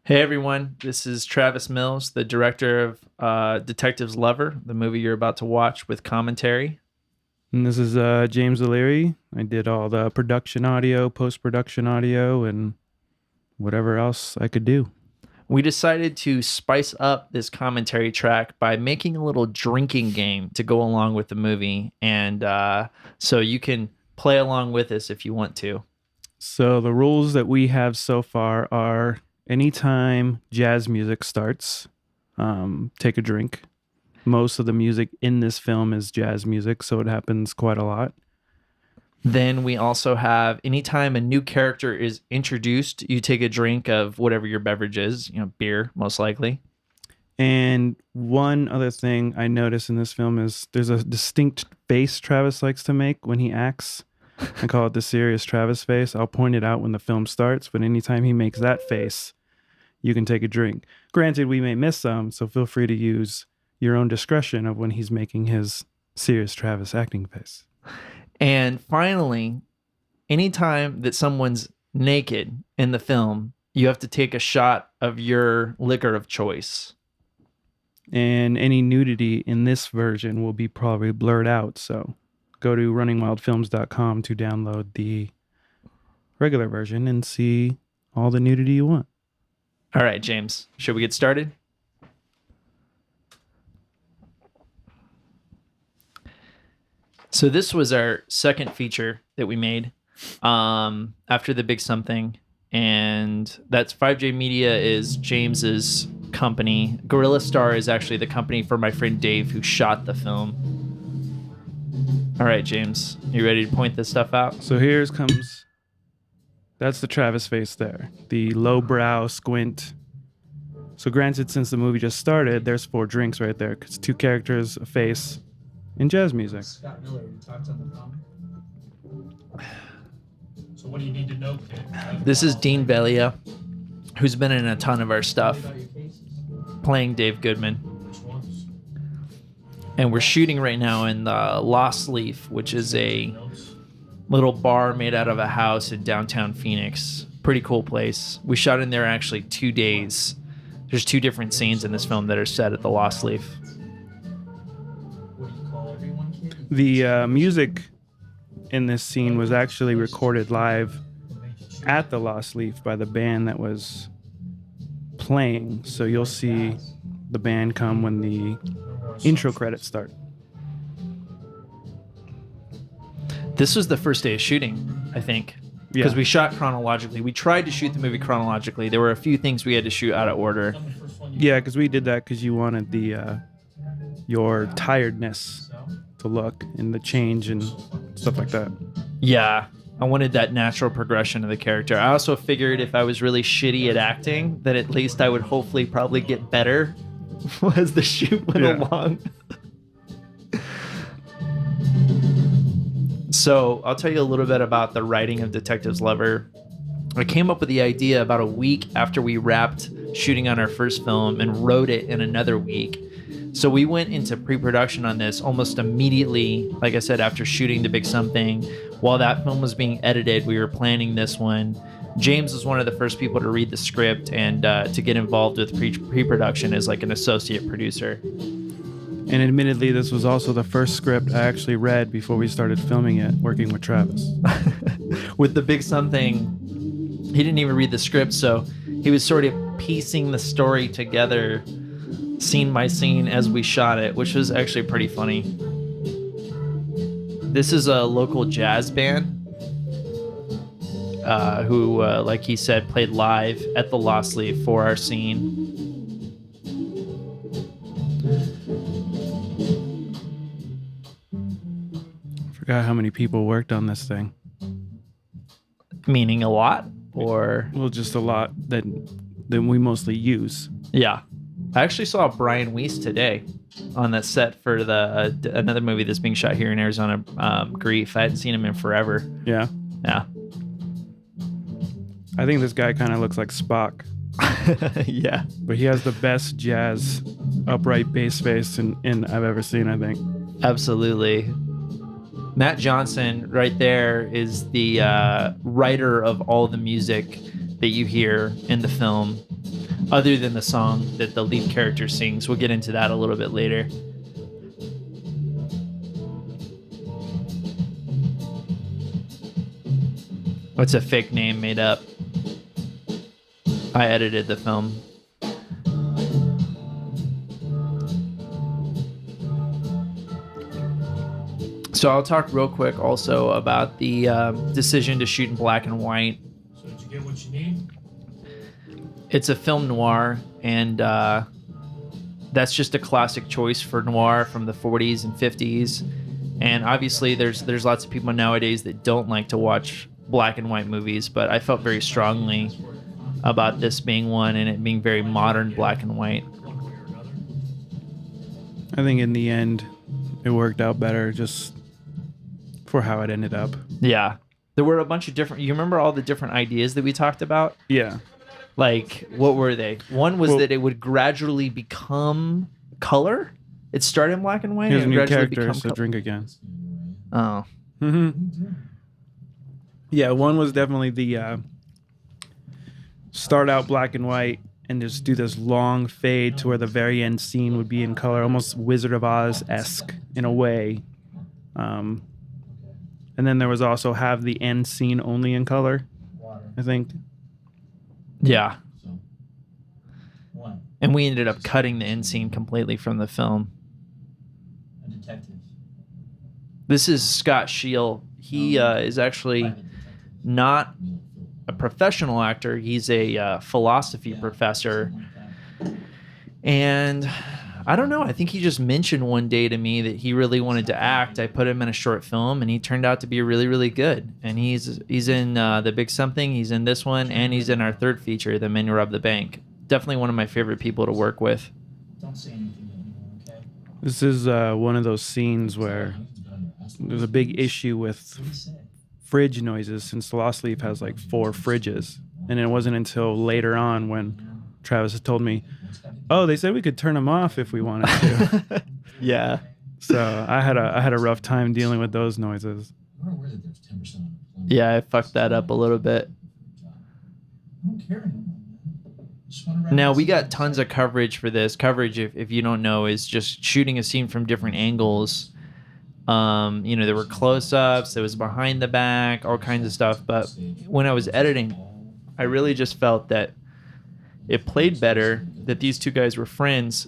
Hey everyone, this is Travis Mills, the director of Detective's Lover, the movie you're about to watch with commentary. And this is James Alire. I did all the production audio, post-production audio, and whatever else I could do. We decided to spice up this commentary track by making a little drinking game to go along with the movie. And so you can play along with us if you want to. So the rules that we have so far are anytime jazz music starts, take a drink. Most of the music in this film is jazz music, so it happens quite a lot. Then we also have anytime a new character is introduced, you take a drink of whatever your beverage is, beer, most likely. And one other thing I noticed in this film is there's a distinct face Travis likes to make when he acts. I call it the serious Travis face. I'll point it out when the film starts, but anytime he makes that face, you can take a drink. Granted, we may miss some, so feel free to use your own discretion of when he's making his serious Travis acting face. And finally, anytime that someone's naked in the film, you have to take a shot of your liquor of choice. And any nudity in this version will be probably blurred out, so go to runningwildfilms.com to download the regular version and see all the nudity you want. All right, James, should we get started? So this was our second feature that we made after The Big Something. And that's 5J Media is James's company. Gorilla Star is actually the company for my friend Dave who shot the film. All right, James, you ready to point this stuff out? So that's the Travis face there. The lowbrow squint. So granted, since the movie just started, there's 4 drinks right there. It's 2 characters, a face, and jazz music. Scott Miller, you talked on the comic. So what do you need to know, kid? This is Dean Velia, who's been in a ton of our stuff, playing Dave Goodman. Which ones? And we're shooting right now in the Lost Leaf, which is a little bar made out of a house in downtown Phoenix. Pretty cool place. We shot in there actually 2 days. There's 2 different scenes in this film that are set at the Lost Leaf. What do you call everyone, kid? The music in this scene was actually recorded live at the Lost Leaf by the band that was playing. So you'll see the band come when the intro credits start. This was the first day of shooting, I think, because we shot chronologically. We tried to shoot the movie chronologically. There were a few things we had to shoot out of order. Yeah, because we did that because you wanted the your tiredness to look and the change and stuff like that. Yeah, I wanted that natural progression of the character. I also figured if I was really shitty at acting, that at least I would hopefully probably get better as the shoot went along. So I'll tell you a little bit about the writing of Detective's Lover. I came up with the idea about a week after we wrapped shooting on our first film and wrote it in another week. So we went into pre-production on this almost immediately, like I said, after shooting The Big Something. While that film was being edited, we were planning this one. James was one of the first people to read the script and to get involved with pre-production as like an associate producer. And admittedly, this was also the first script I actually read before we started filming it, working with Travis. With The Big Something, he didn't even read the script, so he was sort of piecing the story together scene by scene as we shot it, which was actually pretty funny. This is a local jazz band who, like he said, played live at the Lost Leaf for our scene. Forgot how many people worked on this thing. Meaning a lot, or? Well, just a lot that we mostly use. Yeah. I actually saw Brian Weiss today on that set for the another movie that's being shot here in Arizona, Grief. I hadn't seen him in forever. Yeah? Yeah. I think this guy kind of looks like Spock. Yeah. But he has the best jazz upright bass face in I've ever seen, I think. Absolutely. Matt Johnson right there is the writer of all the music that you hear in the film. other than the song that the lead character sings. We'll get into that a little bit later. It's a fake name made up. I edited the film. So I'll talk real quick also about the decision to shoot in black and white. So did you get what you need? It's a film noir, and that's just a classic choice for noir from the 40s and 50s. And obviously there's lots of people nowadays that don't like to watch black and white movies, but I felt very strongly about this being one, and it being very modern black and white. One way or another? I think in the end, it worked out better just for how it ended up. Yeah. There were a bunch of different... You remember all the different ideas that we talked about? Yeah. Like, what were they? One was that it would gradually become color. It started in black and white. Here's a and new gradually character, become so drink again. Oh. Yeah, one was definitely the start out black and white and just do this long fade to where the very end scene would be in color, almost Wizard of Oz-esque in a way. And then there was also have the end scene only in color, I think. Yeah. And we ended up cutting the end scene completely from the film. A detective. This is Scott Shiel. He is actually not a professional actor. He's a philosophy professor. And I don't know. I think he just mentioned one day to me that he really wanted to act. I put him in a short film, and he turned out to be really, really good. And he's in The Big Something. He's in this one, and he's in our third feature, The Men Who Robbed the Bank. Definitely one of my favorite people to work with. Don't say anything to anyone, okay? This is one of those scenes where there's a big issue with fridge noises, since the Lost Leaf has like 4 fridges. And it wasn't until later on when Travis had told me, oh, they said we could turn them off if we wanted to. Yeah. So I had a rough time dealing with those noises. You're aware that there's 10% unemployment. Yeah, I fucked that up a little bit. I don't care anymore, man. Just wanna wrap Now, this we up. got tons of coverage for this. Coverage, if you don't know, is just shooting a scene from different angles. There were close-ups, there was behind the back, all kinds of stuff. But when I was editing, I really just felt that it played better that these two guys were friends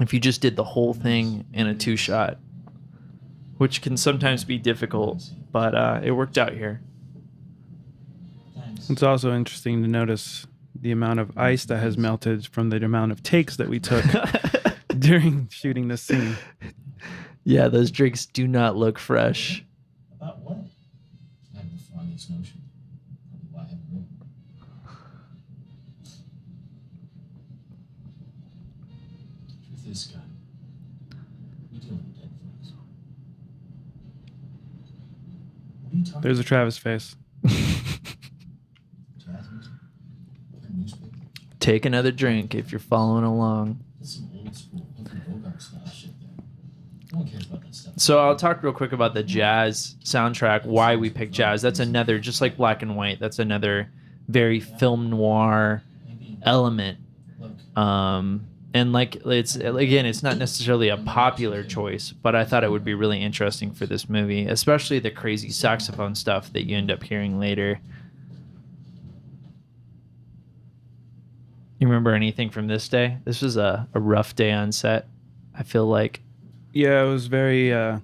if you just did the whole thing in a 2-shot, which can sometimes be difficult, but it worked out here. Thanks. It's also interesting to notice the amount of ice that has melted from the amount of takes that we took during shooting this scene. Yeah, those drinks do not look fresh. About what? I have the foggiest notion. Probably why I haven't written. Truth is, Scott, we deal with dead folks. What are you talking There's a Travis face. jazz music? A newspaper? Take another drink if you're following along. That's some old school Humphrey Bogart style shit there. No one cares about that stuff. So I'll talk real quick about the jazz soundtrack, why we picked jazz. That's another, just like black and white, that's another very film noir Maybe, element. look, And like, it's not necessarily a popular choice, but I thought it would be really interesting for this movie, especially the crazy saxophone stuff that you end up hearing later. You remember anything from this day? This was a rough day on set, I feel like. Yeah, it was very... I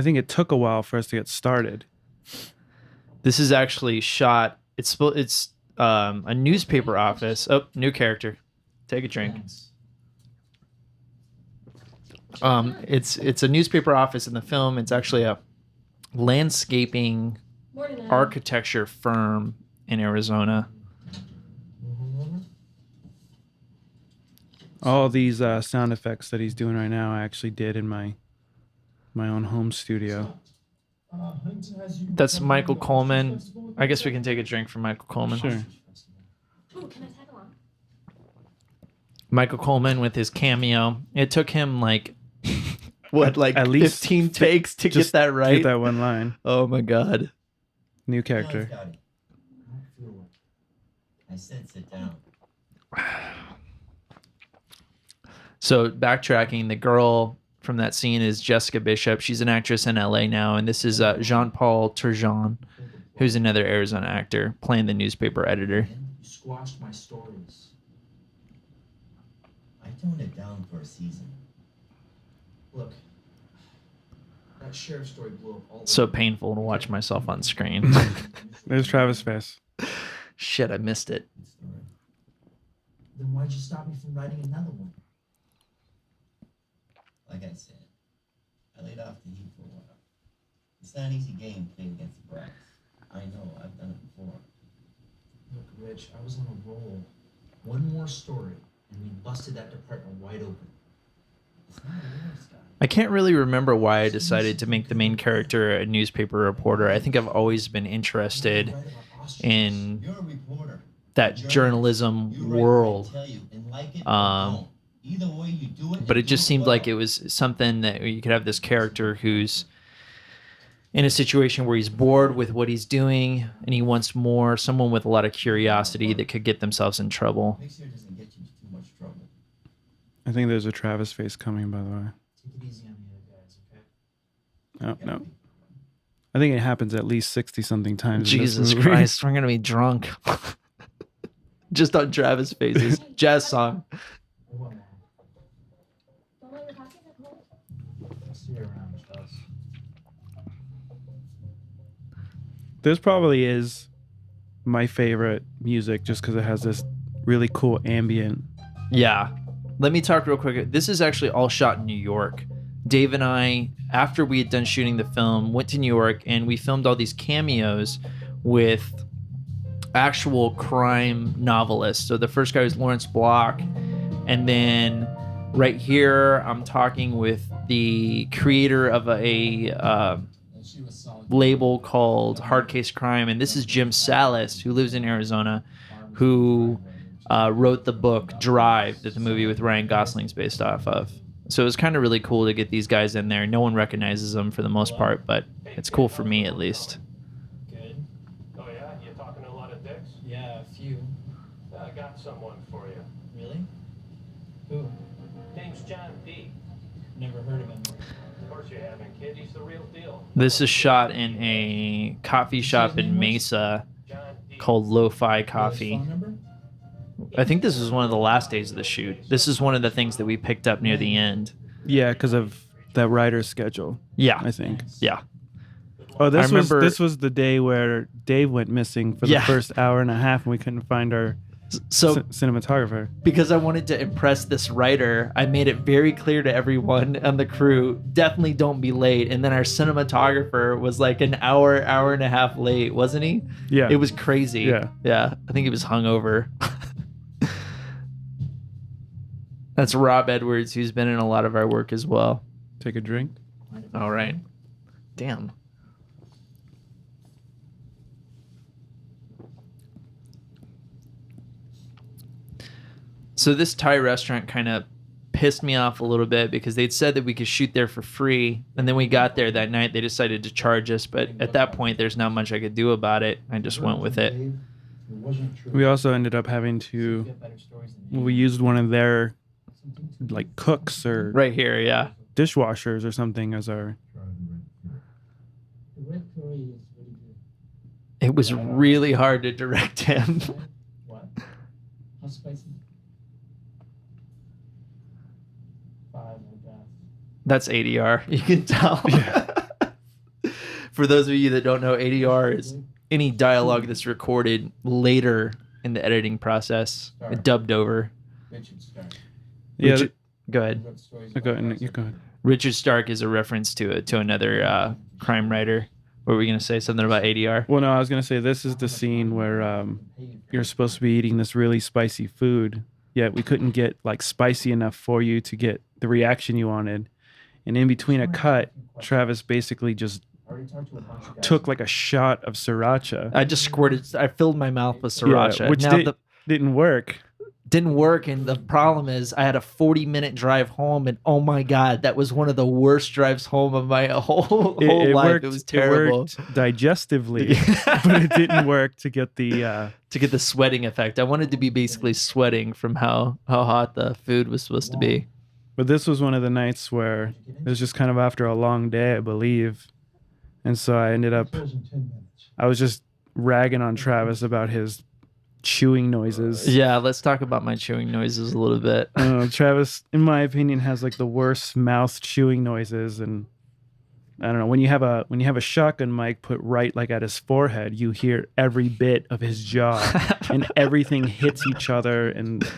think it took a while for us to get started. This is actually shot. It's a newspaper office. Oh, new character. Take a drink. thanks. It's a newspaper office in the film. It's actually a landscaping architecture firm in Arizona. All these sound effects that he's doing right now, I actually did in my own home studio. That's Michael Coleman. I guess we can take a drink from Michael Coleman. Sure. Ooh, can I tag along? Michael Coleman with his cameo. It took him like At least 15 takes to get just that right. Get that one line. Oh my god. New character. Scotty, don't feel it. I said sit down. So backtracking, the girl from that scene is Jessica Bishop. She's an actress in LA now, and this is Jean-Paul Turgeon, who's another Arizona actor playing the newspaper editor. You squashed my stories. I toned it down for a season. Look, that sheriff story blew up all So over. painful to watch myself on screen. There's Travis' face. Shit, I missed it. Then why'd you stop me from writing another one? Like I said, I laid off the heat for a while. It's not an easy game playing against the Braves. I know, I've done it before. Look, Rich, I was on a roll. One more story, and we busted that department wide open. It's not a war, Scott. I can't really remember why I decided to make the main character a newspaper reporter. I think I've always been interested in You're a reporter. that journalism You write what I world. tell you, and like it or Um, don't. Either way you do it, But it you just do seemed like well. it was something that you could have this character who's in a situation where he's bored with what he's doing and he wants more, someone with a lot of curiosity that could get themselves in trouble. Make sure it doesn't get you into too much trouble. I think there's a Travis face coming, by the way. Take it easy on the other guys, okay? Oh, no. I think it happens at least 60-something times. in this Jesus movie. Christ, we're going to be drunk. Just on Travis faces. Jazz song. Don't let your pockets at home. See you around, Chaz. This probably is my favorite music just because it has this really cool ambient. Yeah. Let me talk real quick. This is actually all shot in New York. Dave and I, after we had done shooting the film, went to New York and we filmed all these cameos with actual crime novelists. So the first guy was Lawrence Block. And then right here, I'm talking with the creator of a label called Hard Case Crime. And this is Jim Salas, who lives in Arizona, who wrote the book Drive that the movie with Ryan Gosling's based off of. So it was kind of really cool to get these guys in there. No one recognizes them for the most part, but it's cool for me at least. Good. Oh yeah, you talking to a lot of dicks? Yeah, a few. I got someone for you. Really? Who? Name's John D. Never heard of him. Of course you haven't, kid. He's the real deal. This is shot in a coffee shop in Mesa John D. called Lo-Fi His Coffee. phone number? I think this was one of the last days of the shoot. This is one of the things that we picked up near the end. Yeah, because of that writer's schedule, Yeah. I think. Yeah. Oh, this remember- was the day where Dave went missing for the Yeah. first hour and a half, and we couldn't find our So cinematographer. because I wanted to impress this writer, I made it very clear to everyone on the crew, definitely don't be late. And then our cinematographer was like an hour and a half late, wasn't he? Yeah, It was crazy. Yeah. Yeah. I think he was hungover. That's Rob Edwards, who's been in a lot of our work as well. Take a drink. All right. Damn. So this Thai restaurant kind of pissed me off a little bit because they'd said that we could shoot there for free. And then we got there that night. They decided to charge us. But at that point, there's not much I could do about it. I just went with it. It wasn't true. We also ended up having to. We used one of their like cooks or Right here, yeah. dishwashers or something as our. The red curry is really good. It was really hard to direct him. What? How spicy? 5, I guess. That's ADR. You can tell. For those of you that don't know, ADR is any dialogue that's recorded later in the editing process, dubbed over. Richard Stark. Yeah, Richard- go ahead. Wrote stories go about ahead. You go ahead. Richard Stark is a reference to another crime writer. What were we gonna say? Something about ADR? Well, no, I was gonna say this is the scene where you're supposed to be eating this really spicy food, yet we couldn't get like spicy enough for you to get the reaction you wanted. And in between a cut, Travis basically just I already talked to a bunch of guys. took like a shot of sriracha. I just squirted. I filled my mouth with sriracha. which now didn't work. Didn't work, and the problem is I had a 40-minute drive home, and oh my god, that was one of the worst drives home of my whole life. Worked, it was terrible. It worked digestively, but it didn't work to get the sweating effect. I wanted to be basically sweating from how hot the food was supposed to be. But this was one of the nights where it was just kind of after a long day, I believe. And so I ended up, I was just ragging on Travis about his chewing noises. Yeah, let's talk about my chewing noises a little bit. Travis, in my opinion, has like the worst mouth chewing noises. And I don't know, when you have a shotgun mic put right like at his forehead, you hear every bit of his jaw and everything hits each other and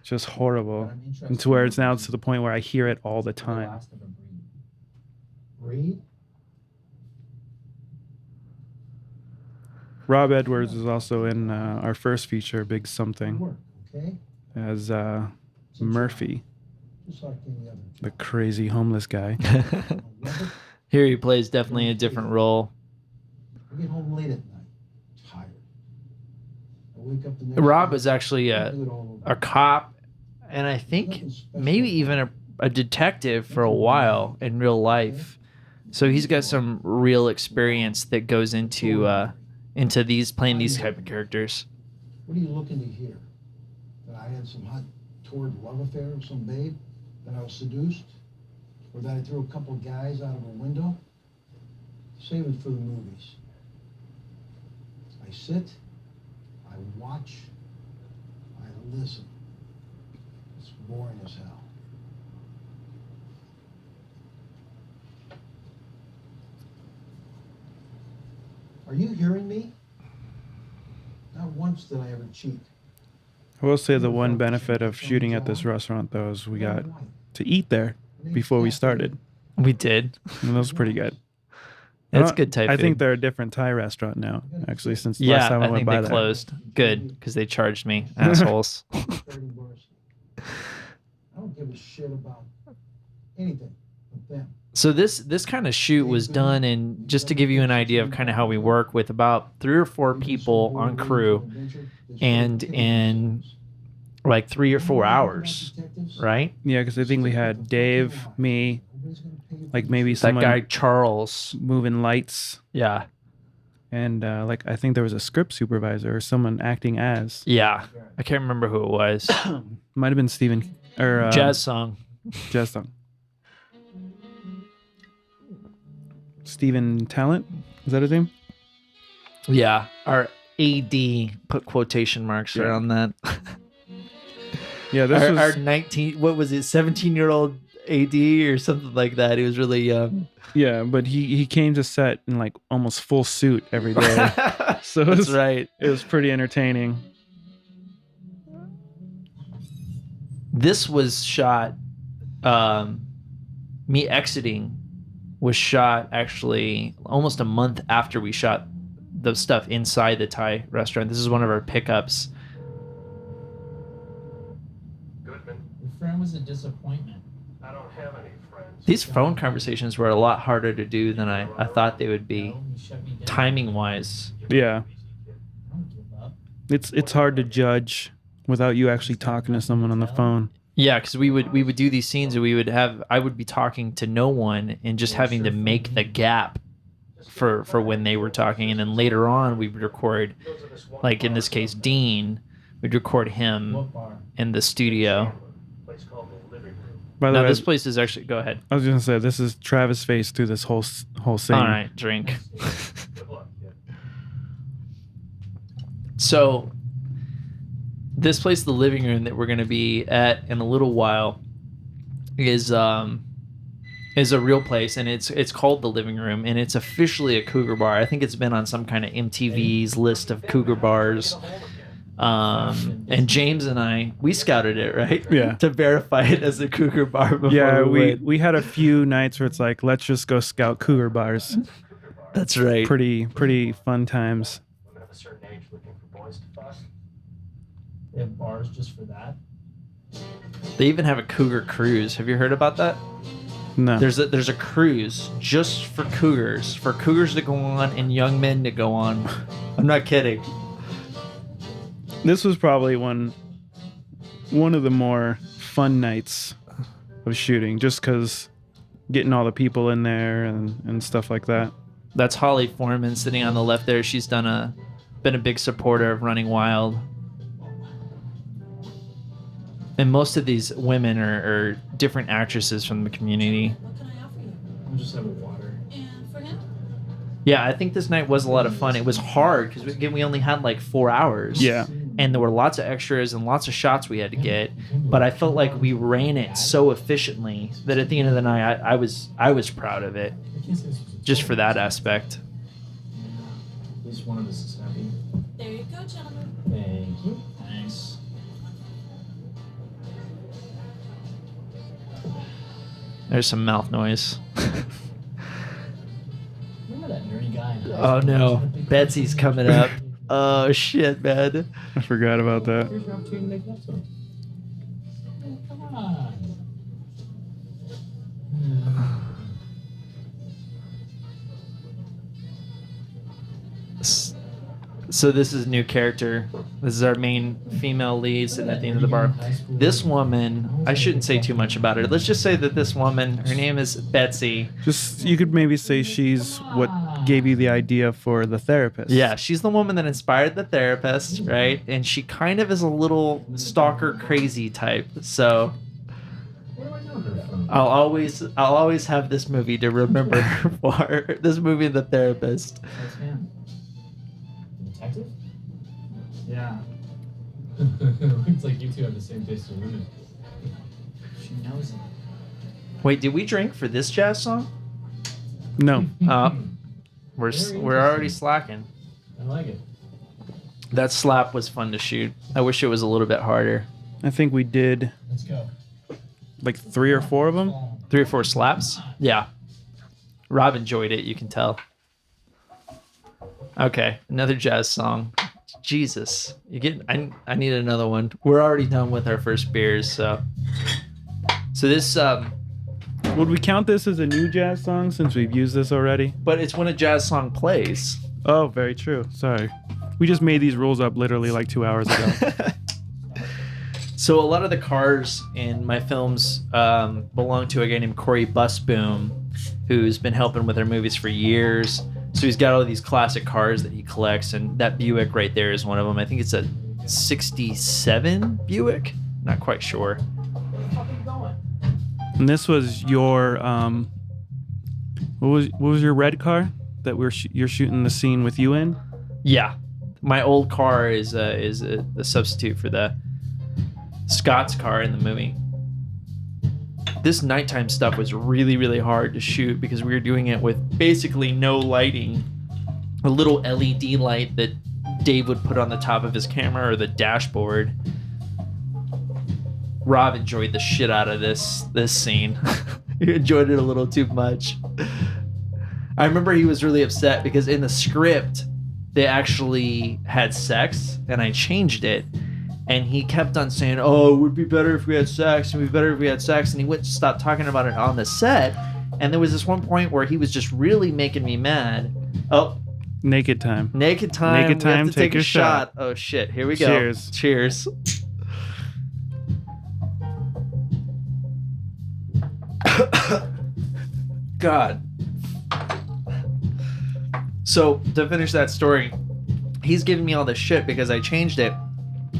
just horrible. And to where it's now to the point where I hear it all the time. Reid? Rob Edwards is also in our first feature, Big Something, Okay? as Murphy, Just like any other. the crazy homeless guy. Here he plays definitely a different role. I get home late at night, tired. I wake up the next Rob day, is actually I a do it all over. cop, and I think maybe even a detective for a while in real life. So he's got some real experience that goes into playing these type of characters. What are you looking to hear? That I had some hot toward love affair with some babe? That I was seduced? Or that I threw a couple guys out of a window? Save it for the movies. I sit, I watch, I listen. It's boring as hell. Are you hearing me? Not once did I ever cheat. I will say the one benefit of shooting at this restaurant, though, is we got to eat there before we started. We did. And that was pretty good. That's good Thai I food. think they're a different Thai restaurant now, actually, since the Yeah, last time I I went think by they there. closed. Good, because they charged me, assholes. I don't give a shit about anything but them. So this kind of shoot was done, and just to give you an idea of kind of how we work, with about 3 or 4 people on crew, and in like 3 or 4 hours, right? Yeah, because I think we had Dave, me, like maybe That someone guy Charles. moving lights, Yeah, and like I think there was a script supervisor or someone acting as. yeah. I can't remember who it was. Might have been Steven or Jazz song. Jazz song. Steven Talent, is that his name? Yeah, our AD put quotation marks Yeah. around that. Yeah, this our, was our 19, what was it, 17-year-old AD or something like that. He was really young. yeah, but he came to set in like almost full suit every day, so it That's was, right. it was pretty entertaining. This was shot, me exiting was shot actually almost a month after we shot the stuff inside the Thai restaurant. This is one of our pickups. Goodman, Your friend was a disappointment. I don't have any friends. These phone conversations were a lot harder to do than I thought they would be, No, you shut me down. timing wise. Yeah, I don't give up. it's hard to judge without you actually talking to someone on the phone. Yeah, because we would do these scenes and I would be talking to no one and just having to make the gap for when they were talking, and then later on we would record, like in this case Dean, we'd record him What bar? in the studio. Place called the living room. By the No, way, this place is actually, go ahead. I was gonna say this is Travis' face through this whole scene. All right, drink. Good luck, kid. So this place, the living room that we're going to be at in a little while, is a real place, and it's called the living room, and it's officially a cougar bar. I think it's been on some kind of MTV's list of cougar bars. And James and we scouted it, right? Yeah. To verify it as a cougar bar before Yeah, we went. we had a few nights where it's like, let's just go scout cougar bars. That's right. Pretty fun times. Women of a certain age looking for boys to fuck. They have bars just for that. They even have a cougar cruise. Have you heard about that? No. There's a cruise just for cougars to go on and young men to go on. I'm not kidding. This was probably one one of the more fun nights of shooting, just because getting all the people in there and stuff like that. That's Holly Foreman sitting on the left there. She's been a big supporter of Running Wild. And most of these women are different actresses from the community. What can I offer you? I'll just have a water. And for him? Yeah, I think this night was a lot of fun. It was hard because we only had like 4 hours. Yeah. And there were lots of extras and lots of shots we had to get. But I felt like we ran it so efficiently that at the end of the night, I was proud of it, just for that aspect. At least one of us is happy. There you go, gentlemen. Thank you. Thanks. There's some mouth noise. Remember that nerdy guy? in high Oh school? no, Betsy's coming up. Oh shit, man. I forgot about that. Here's your opportunity to make love to him. Oh, come on. So this is a new character. This is our main female lead sitting at the end of the bar. This woman, I shouldn't say too much about her. Let's just say that this woman, her name is Betsy. Just, you could maybe say she's what gave you the idea for the therapist. Yeah, she's the woman that inspired the therapist, right? And she kind of is a little stalker crazy type. So Where do I know her from? I'll always have this movie to remember her for. This movie, The Therapist. That's him. The detective? Yeah. Looks like you two have the same taste in women. She knows him. Wait, did we drink for this jazz song? No. We're Very already interesting. slacking. I like it. That slap was fun to shoot. I wish it was a little bit harder. I think we did Let's go. like 3 or 4 of them. 3 or 4 slaps? Yeah. Rob enjoyed it, you can tell. Okay, another jazz song. Jesus. I need another one. We're already done with our first beers, so this Would we count this as a new jazz song since we've used this already? but it's when a jazz song plays. Oh, very true. Sorry. We just made these rules up literally like 2 hours ago. So a lot of the cars in my films belong to a guy named Corey Busboom, who's been helping with our movies for years. So he's got all these classic cars that he collects, and that Buick right there is one of them. I think it's a 67 Buick. Not quite sure. Where the fuck are you going? And this was your what was your red car that you're shooting the scene with you in? Yeah, my old car is the substitute for the Scott's car in the movie. This nighttime stuff was really, really hard to shoot because we were doing it with basically no lighting. A little LED light that Dave would put on the top of his camera or the dashboard. Rob enjoyed the shit out of this scene. He enjoyed it a little too much. I remember he was really upset because in the script they actually had sex and I changed it. And he kept on saying, oh, it would be better if we had sex, and it would be better if we had sex. And he wouldn't stop talking about it on the set. And there was this one point where he was just really making me mad. Oh, Naked time. naked time. Naked We have time, to take take a your shot. Oh, shit. Here we go. Cheers. Cheers. God. So, to finish that story, he's giving me all this shit because I changed it.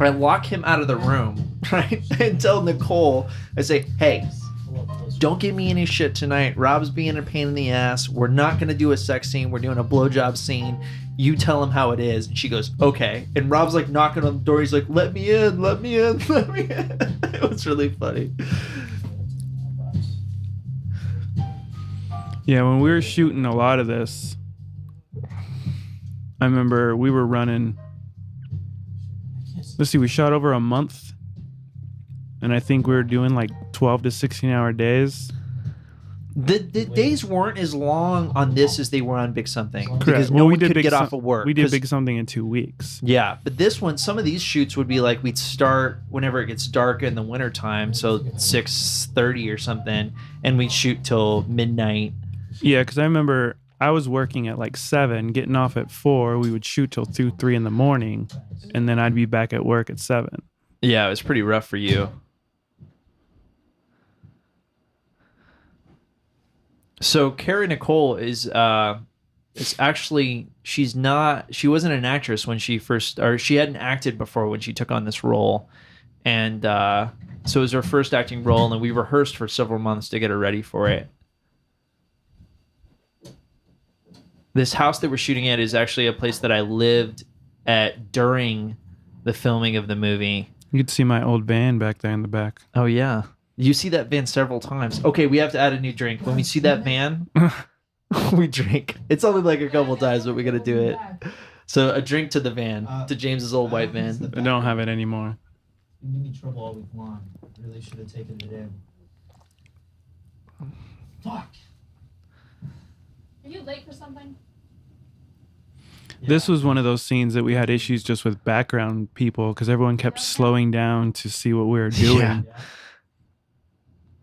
I lock him out of the room, right? And tell Nicole, I say, hey, don't give me any shit tonight. Rob's being a pain in the ass. We're not going to do a sex scene. We're doing a blowjob scene. You tell him how it is. And she goes, okay. And Rob's like knocking on the door. He's like, let me in, let me in, let me in. It was really funny. Yeah, when we were shooting a lot of this, I remember we were running. Let's see, we shot over a month, and I think we were doing like 12 to 16-hour days. The days weren't as long on this as they were on Big Something. Correct. Because Well, no we one did could Big get Som- off of work. We did 'Cause- Big Something in 2 weeks. Yeah, but this one, some of these shoots would be like we'd start whenever it gets dark in the wintertime, so 6:30 or something, and we'd shoot till midnight. Yeah, because I remember I was working at like 7, getting off at 4. We would shoot till 2, 3 in the morning, and then I'd be back at work at 7. Yeah, it was pretty rough for you. So Carrie Nicole is actually, she wasn't an actress when she she hadn't acted before when she took on this role. And so it was her first acting role, and we rehearsed for several months to get her ready for it. This house that we're shooting at is actually a place that I lived at during the filming of the movie. You could see my old van back there in the back. Oh, yeah. You see that van several times. Okay, we have to add a new drink. When we see that van, we drink. It's only like a couple times, but we got to do it. So a drink to the van, to James's old white van. I don't have it anymore. You give me trouble all week long. Really should have taken it in. Fuck. Are you late for something? This was one of those scenes that we had issues just with background people because everyone kept slowing down to see what we were doing.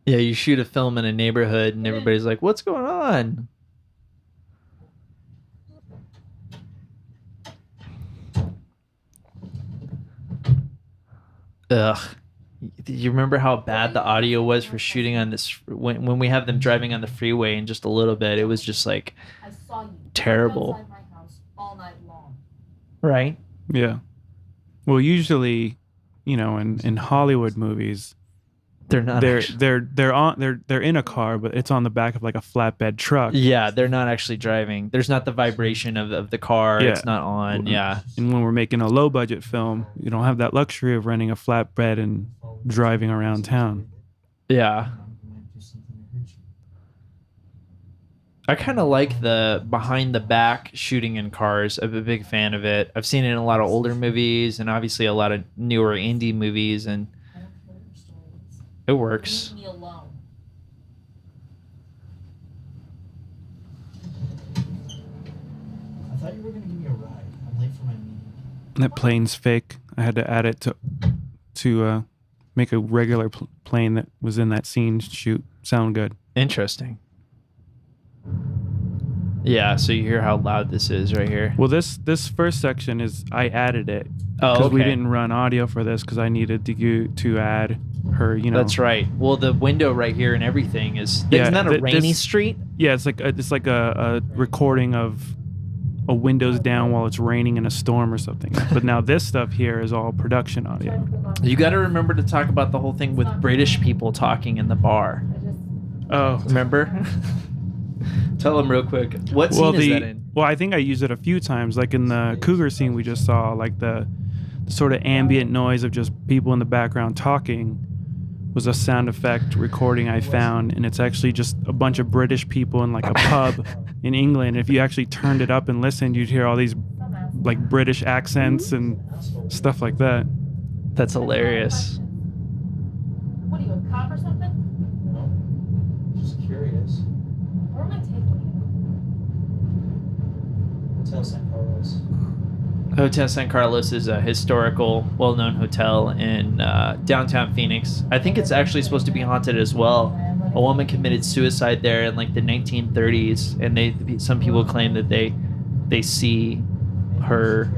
Yeah, you shoot a film in a neighborhood and everybody's like, what's going on? Ugh. You remember how bad the audio was for shooting on this when we have them driving on the freeway in just a little bit? It was just like I saw you terrible. outside my house all night long. Right? Yeah. Well, usually, in Hollywood movies, They're not. they're in a car, but it's on the back of like a flatbed truck. Yeah, they're not actually driving. There's not the vibration of the car. Yeah. It's not on. Yeah. And when we're making a low budget film, you don't have that luxury of renting a flatbed and driving around town. Yeah. I kind of like the behind the back shooting in cars. I'm a big fan of it. I've seen it in a lot of older movies and obviously a lot of newer indie movies, and I don't care what your story is. it works. Leave me alone. I thought you were gonna give me a ride. I'm late for my meeting. That plane's fake. I had to add it to make a regular plane that was in that scene shoot sound good. Interesting. Yeah, so you hear how loud this is right here. Well, this first section is I added it Oh, because okay. we didn't run audio for this because I needed to add her. That's right. Well, the window right here and everything isn't that a rainy street? Yeah, it's like a recording of a windows down while it's raining in a storm or something. But now this stuff here is all production audio. You got to remember to talk about the whole thing with British people talking in the bar. Oh, Remember? Tell them real quick. What scene is that in? Well, I think I used it a few times, like in the cougar scene we just saw, like the sort of ambient noise of just people in the background talking was a sound effect recording I found, and it's actually just a bunch of British people in like a pub in England. If you actually turned it up and listened, you'd hear all these like British accents and stuff like that. That's hilarious. What are you, a cop or something? No. Just curious. Where am I taking Hotel San Carlos. Hotel San Carlos is a historical, well-known hotel in downtown Phoenix. I think it's actually supposed to be haunted as well. A woman committed suicide there in like the 1930s, and some people claim that they see her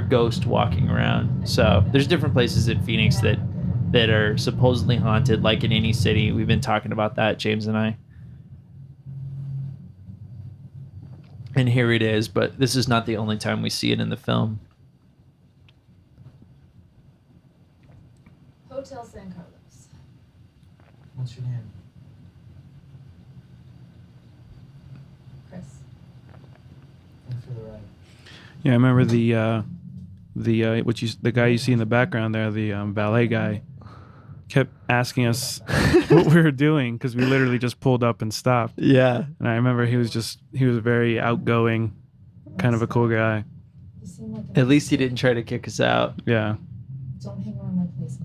ghost walking around. So there's different places in Phoenix that are supposedly haunted, like in any city. We've been talking about that, James and I. And here it is, but this is not the only time we see it in the film. Hotel San Carlos. What's your name? Chris. Thanks for the ride. Yeah, I remember the guy you see in the background there, the valet guy, kept asking us what we were doing because we literally just pulled up and stopped. Yeah. And I remember he was very outgoing, kind of a cool guy. You seem like At least he didn't try to kick us out. Yeah. don't hang around my place.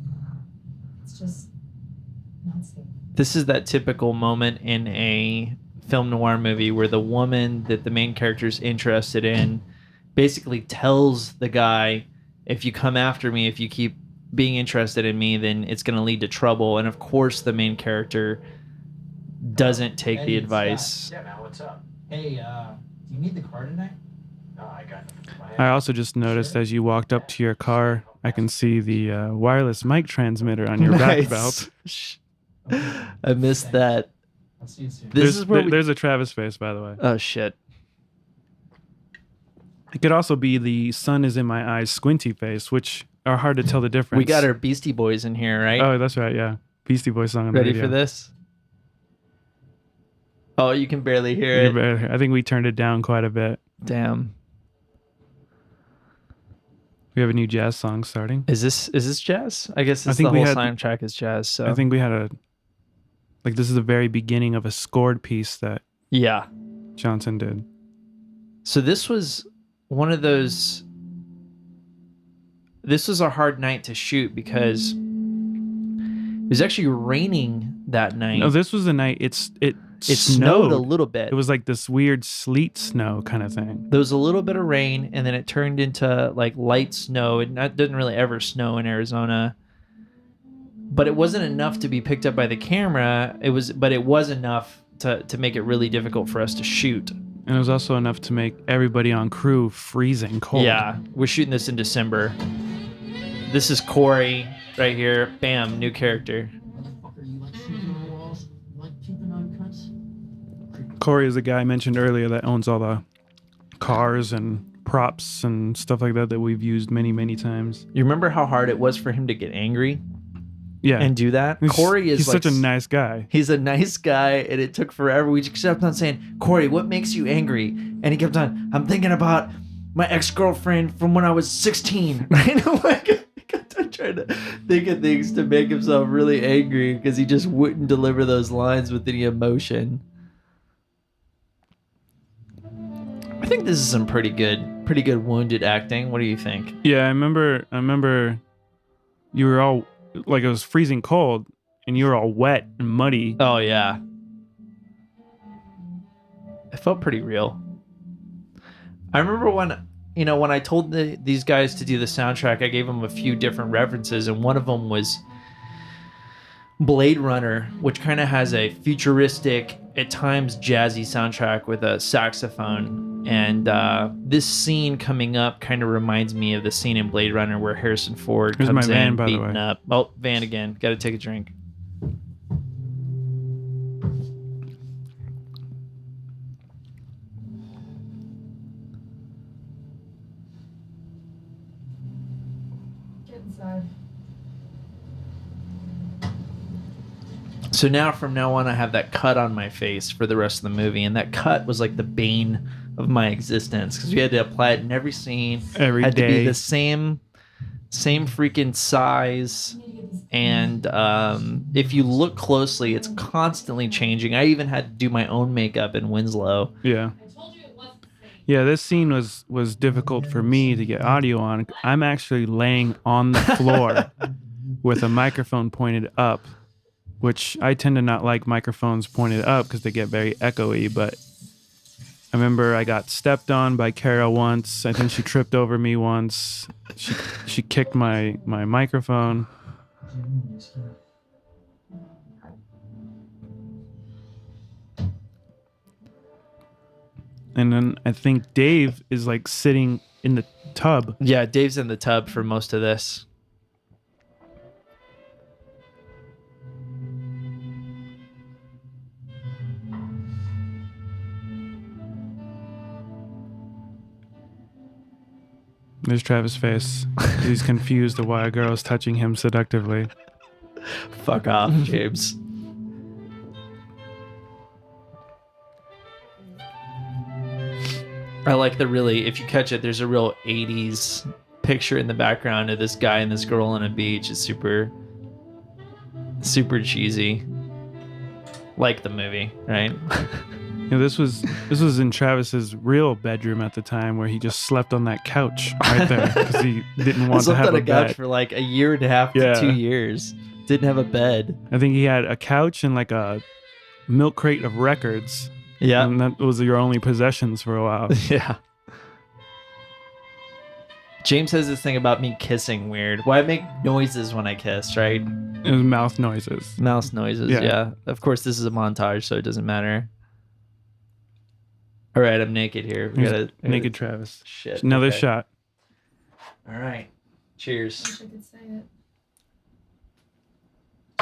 It's just not safe. This is that typical moment in a film noir movie where the woman that the main character is interested in basically tells the guy, if you come after me, if you keep being interested in me, then it's going to lead to trouble. And of course the main character doesn't take the Hey, it's advice. Yeah, man, what's up? Hey, do you need the car tonight? No, I got I also just noticed as you walked up to your car, I can see the wireless mic transmitter on your back belt. I missed that. I'll see you soon. This is where there's a Travis face, by the way. Oh shit. It could also be the sun is in my eyes squinty face, which are hard to tell the difference. We got our Beastie Boys in here, right? Oh, that's right. Yeah, Beastie Boys song. On the Ready radio. for this? Oh, you can barely hear it. I think we turned it down quite a bit. Damn. We have a new jazz song starting. Is this jazz? I guess I think the we whole had- soundtrack is jazz. So I think we had this is the very beginning of a scored piece that yeah. Johnson did. So this was one of those. This was a hard night to shoot because it was actually raining that night. No, this was the night it snowed a little bit. It was like this weird sleet snow kind of thing. There was a little bit of rain, and then it turned into like light snow. It didn't really ever snow in Arizona, but it wasn't enough to be picked up by the camera. It was enough to make it really difficult for us to shoot. And it was also enough to make everybody on crew freezing cold. Yeah, we're shooting this in December. This is Corey right here. Bam, new character. Motherfucker, you like shooting on walls? You like keeping on cuts? Corey is the guy I mentioned earlier that owns all the cars and props and stuff like that we've used many, many times. You remember how hard it was for him to get angry Yeah. and do that? Corey is he's like, such a nice guy. He's a nice guy, and it took forever. We just kept on saying, Corey, what makes you angry? And he kept on, I'm thinking about my ex-girlfriend from when I was 16. Right? Like, he kept on trying to think of things to make himself really angry because he just wouldn't deliver those lines with any emotion. I think this is some pretty good wounded acting. What do you think? Yeah, I remember you were all like, it was freezing cold and you were all wet and muddy. Oh, yeah. It felt pretty real. I remember when I told these guys to do the soundtrack, I gave them a few different references, and one of them was Blade Runner, which kind of has a futuristic, at times jazzy soundtrack with a saxophone. And this scene coming up kind of reminds me of the scene in Blade Runner where Harrison Ford Here's comes my van, in by the beaten way. up. Oh, van again. Got to take a drink. Get inside. So from now on, I have that cut on my face for the rest of the movie, and that cut was like the bane of my existence because we had to apply it in every scene. Every had to be day. the same freaking size, and if you look closely, it's constantly changing. I even had to do my own makeup in Winslow. Yeah. I told you it wasn't the same. Yeah, this scene was difficult for me to get audio on. I'm actually laying on the floor with a microphone pointed up, which I tend to not like microphones pointed up because they get very echoey. But I remember I got stepped on by Kara once. I think she tripped over me once. She kicked my microphone. And then I think Dave is like sitting in the tub. Yeah, Dave's in the tub for most of this. There's Travis' face. He's confused of why a girl is touching him seductively. Fuck off, James. I like if you catch it, there's a real 80s picture in the background of this guy and this girl on a beach. It's super, super cheesy. Like the movie, right? You know, this was in Travis's real bedroom at the time, where he just slept on that couch right there because he didn't want to slept have on a a couch bed. for like a year and a half to Yeah. 2 years. Didn't have a bed. I think he had a couch and like a milk crate of records. Yeah. And that was your only possessions for a while. Yeah. James has this thing about me kissing weird. Well, I make noises when I kiss, right? It was mouth noises. Mouse noises, Yeah. yeah. Of course, this is a montage, so it doesn't matter. All right, I'm naked here. We Here's gotta naked Travis. Shit. Another okay. shot. All right. Cheers. Wish I could say it.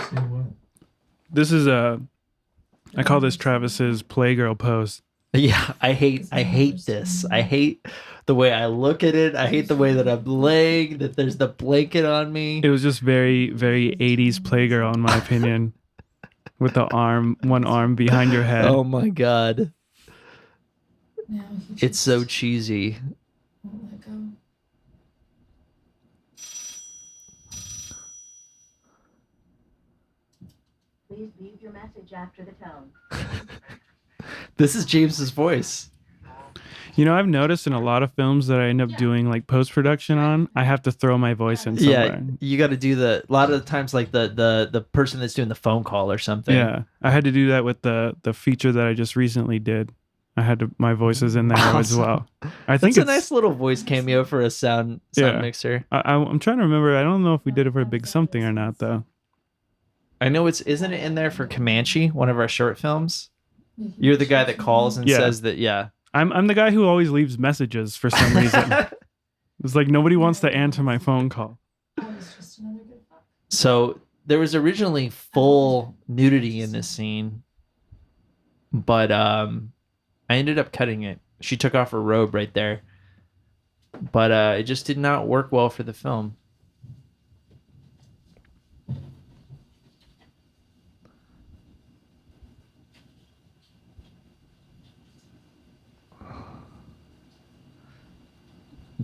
Say what? This is I call this Travis's Playgirl pose. Yeah, I hate this. I hate the way I look at it. I hate the way that I'm laying, that there's the blanket on me. It was just very, very 80s Playgirl, in my opinion. With the one arm behind your head. Oh my god. Now he It's just so cheesy. won't let go. Please leave your message after the tone. This is James's voice. You know, I've noticed in a lot of films that I end up doing like post-production on, I have to throw my voice in somewhere. Yeah, you got to do a lot of the times like the person that's doing the phone call or something. Yeah, I had to do that with the feature that I just recently did. My voice is in there as well. I think That's a it's nice little voice cameo for a sound mixer. I'm trying to remember. I don't know if we did it for Big Something or not, though. I know isn't it in there for Comanche, one of our short films? You're the guy that calls and says that, yeah. I'm the guy who always leaves messages for some reason. It's like nobody wants to answer my phone call. I was just another good fuck. So there was originally full nudity in this scene, but I ended up cutting it. She took off her robe right there, but it just did not work well for the film.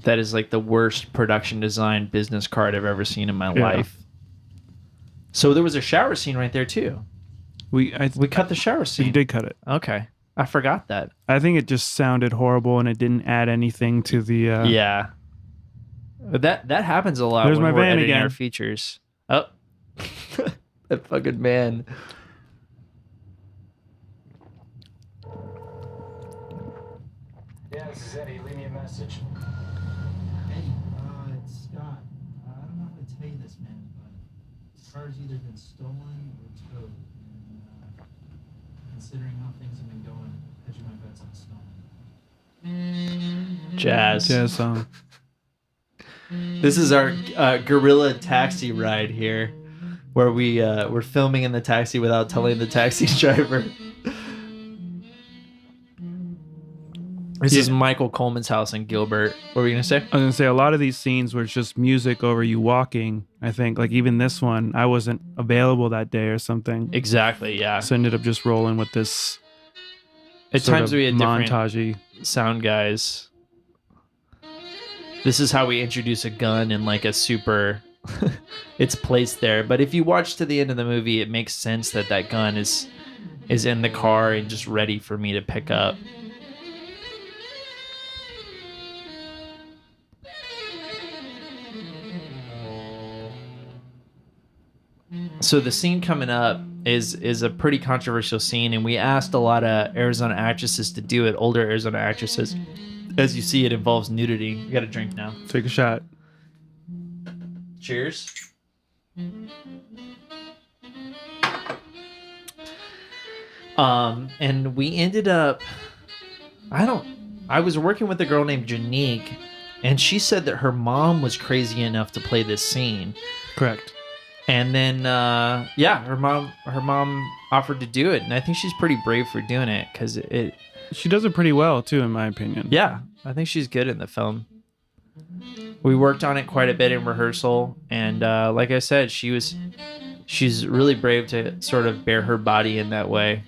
That is like the worst production design business card I've ever seen in my life. So there was a shower scene right there too. We cut the shower scene. You did cut it. Okay. I forgot that. I think it just sounded horrible and it didn't add anything to the Yeah. That happens a lot There's when my we're van editing again. our features. Oh. That fucking man. Yeah, this is Eddie. Leave me a message. Eddie, it's Scott. I don't know how to tell you this, man, but the car's either been stolen or towed. And considering how things have been going, hedging my bets on stolen. Jazz. song. This is our guerrilla taxi ride here, where we're filming in the taxi without telling the taxi driver. This is Michael Coleman's house in Gilbert. What were you gonna say? I was gonna say a lot of these scenes where it's just music over you walking. I think like even this one, I wasn't available that day or something. Exactly. Yeah. So I ended up just rolling with this. At sort times of we had different montagey sound guys. This is how we introduce a gun in like a super. It's placed there, but if you watch to the end of the movie, it makes sense that that gun is in the car and just ready for me to pick up. So the scene coming up is a pretty controversial scene, and we asked a lot of Arizona actresses to do it, older Arizona actresses. As you see, it involves nudity. You got a drink now. Take a shot. Cheers. And we ended up, I was working with a girl named Janique, and she said that her mom was crazy enough to play this scene. Correct. And then, her mom offered to do it, and I think she's pretty brave for doing it because She does it pretty well too, in my opinion. Yeah, I think she's good in the film. We worked on it quite a bit in rehearsal, and like I said, she's really brave to sort of bare her body in that way.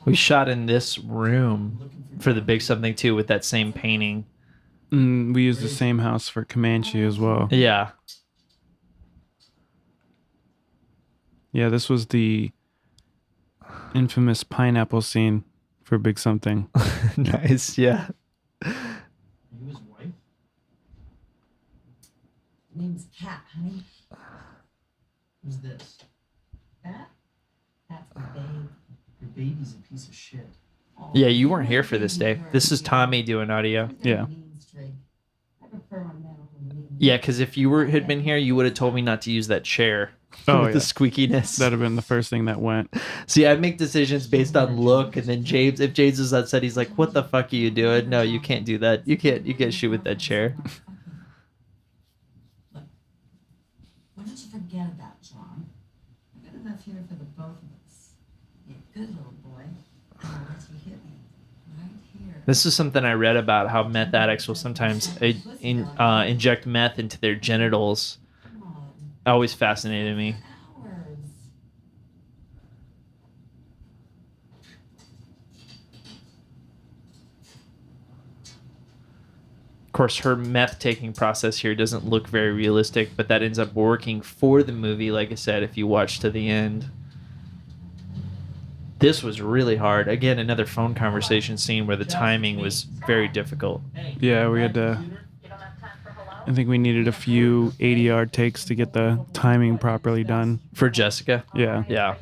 We shot in this room for the Big Something too, with that same painting. We used the same house for Comanche as well. Yeah. Yeah, this was the infamous pineapple scene for Big Something. Nice, yeah. Are you his wife? Name's Kat, honey. Who's this? That? That's my babe. Your baby's a piece of shit. Yeah, you weren't here for this day. This is Tommy doing audio. Yeah. Yeah, because if you had been here, you would have told me not to use that chair. Oh, with yeah. the squeakiness. That'd have been the first thing that went. See, I make decisions based on look, and then if James is upset, he's like, "What the fuck are you doing? No, you can't do that. You can't shoot with that chair." Look, why don't you forget about John? I'm good enough here for the both of us. You're a good little boy. I'll let you hit me right here. This is something I read about how meth addicts will sometimes inject meth into their genitals. Come on. Always fascinated me. Hours. Of course, her meth taking process here doesn't look very realistic, but that ends up working for the movie, like I said, if you watch to the end. This was really hard. Again, another phone conversation scene where the timing was very difficult. Yeah, we had to. I think we needed a few 80-yard takes to get the timing properly done. For Jessica? Yeah. Yeah.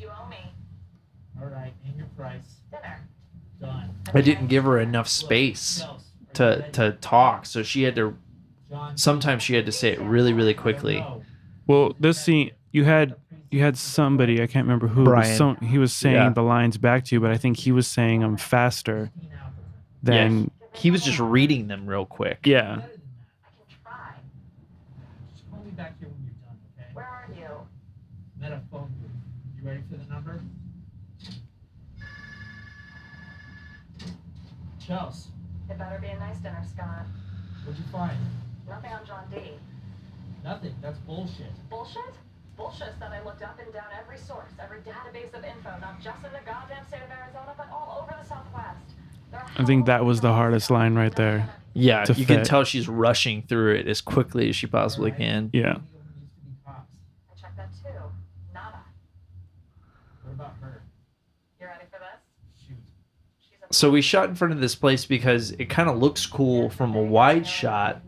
All right, name your price. Done. I didn't give her enough space to talk, so she had to. Sometimes she had to say it really, really quickly. Well, this scene, you had somebody, I can't remember who. Brian. He was saying the lines back to you, but I think he was saying them faster than. Yeah, he was just reading them real quick. Yeah. Just call me back here when you're done, okay? Where are you? I'm at a phone booth. You ready for the number? Chelsea, It better be a nice dinner, Scott. what'd you find? Nothing on John D. Nothing. That's bullshit. Bullshit? Bullshit that I looked up and down every source, every database of info, not just in the goddamn state of Arizona, but all over the Southwest. I think that was the hardest line right there. Yeah, To you can fit. tell she's rushing through it as quickly as she possibly can. Yeah. I checked that too. Nada. What about her? You ready for this? Shoot. She's a So we shot in front of this place because it kind of looks cool from a wide shot,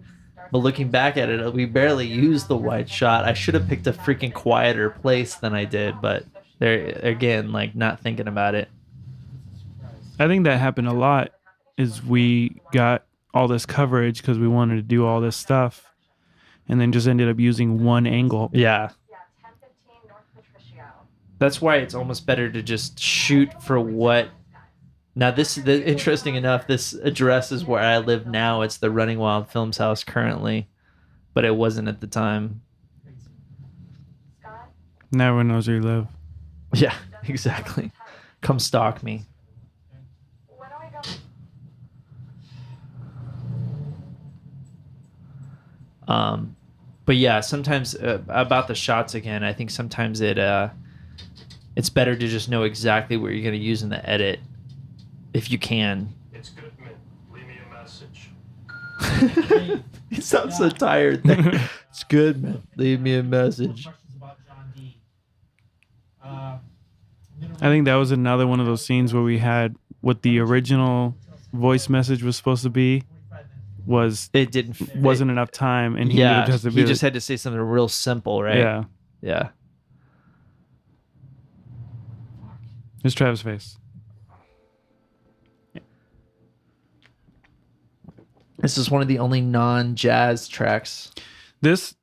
but looking back at it, we barely used the wide shot. I should have picked a freaking quieter place than I did, but there again, like not thinking about it. I think that happened a lot is we got all this coverage because we wanted to do all this stuff and then just ended up using one angle. Yeah. Yeah, 1015 North Patricio. That's why it's almost better to just shoot for what. Now, interesting enough, this address is where I live now. It's the Running Wild Films house currently, but it wasn't at the time. Scott? Now everyone knows where you live. Yeah, exactly. Come stalk me. When are we going? But yeah, sometimes about the shots again, I think sometimes it's better to just know exactly what you're going to use in the edit if you can. It's good, man. Leave me a message. He sounds so tired. It's good, man. Leave me a message. Questions about John D. I think that was another one of those scenes where we had what the original voice message was supposed to be was It didn't. wasn't enough time, and he Yeah, just he just had to say something real simple, right? yeah. Yeah. Here's Travis' face. This is one of the only non-jazz tracks. This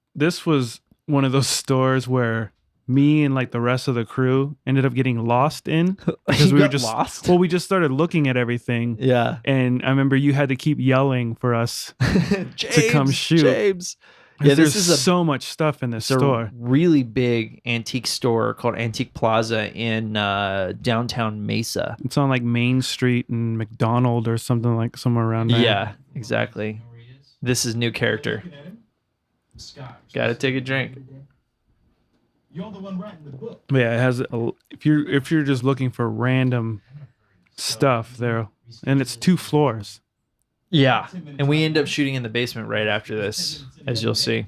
was one of those stores where me and like the rest of the crew ended up getting lost in because You we were got just lost? Well, we just started looking at everything, Yeah. and I remember you had to keep yelling for us. James, come shoot. James. 'Cause Yeah, there's this is so much stuff in this a store. really big antique store called Antique Plaza in downtown Mesa. It's on like Main Street and McDonald or something like somewhere around there. Yeah, exactly. This is new character. Scott. Got to take a drink. You're the one writing the book. But yeah, it has if you're just looking for random stuff there, and it's 2 floors. Yeah, and we end up shooting in the basement right after this, as you'll see.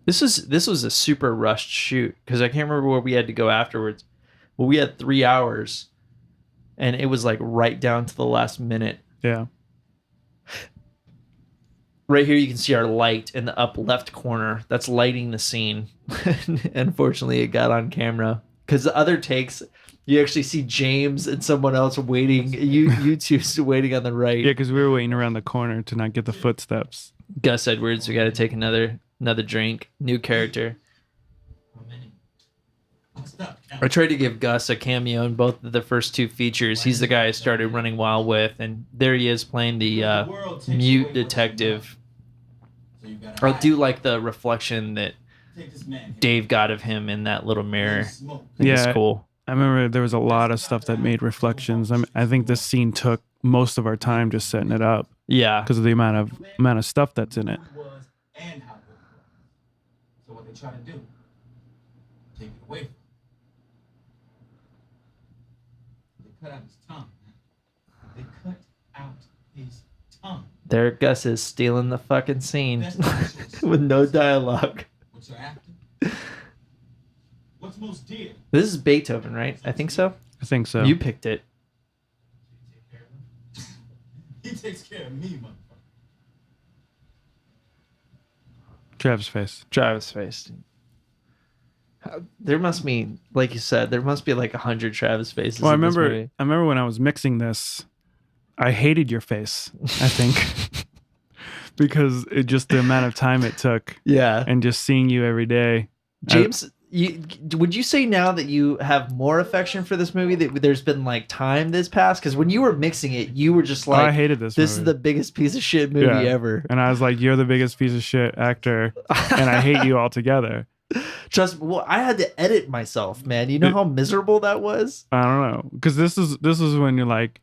This was a super rushed shoot because I can't remember where we had to go afterwards. Well, we had 3 hours, and it was like right down to the last minute. Yeah. Right here, you can see our light in the up left corner. That's lighting the scene. Unfortunately, it got on camera because the other takes, You actually see James and someone else waiting. You two waiting on the right. Yeah, because we were waiting around the corner to not get the footsteps. Gus Edwards. We got to take another drink. New character. How many? I'll stop I counting. tried to give Gus a cameo in both of the first two features. He's the guy I started running wild with, and there he is playing the mute detective. So you gotta I hide. do like the reflection that Take this man here. Dave got of him in that little mirror. Smoke. I think it's Yeah. cool. I remember there was a lot of stuff that made reflections. I think this scene took most of our time just setting it up Yeah. because of the amount of stuff that's in it. Who it was and how good it was. So what they try to do, take it away from him. They cut out his tongue. They cut out his tongue. There Gus is stealing the fucking scene That's not a choice. with no dialogue. What's your after? What's most dear? This is Beethoven, right? I think so. I think so. You picked it. He takes care of me, motherfucker. Travis face. Travis face. There must be, like you said, there must be like 100 Travis faces. Well, I in this remember movie. when I was mixing this, I hated your face. I think because it just the amount of time it took, Yeah. and just seeing you every day. James, would you say now that you have more affection for this movie that there's been like time this past? Because when you were mixing it, you were just I like, hated this. "This is movie. the biggest piece of shit movie Yeah. ever." And I was like, "You're the biggest piece of shit actor, and I hate you altogether." Trust me. Well, I had to edit myself, man. You know how miserable that was. I don't know, because this is when you're like,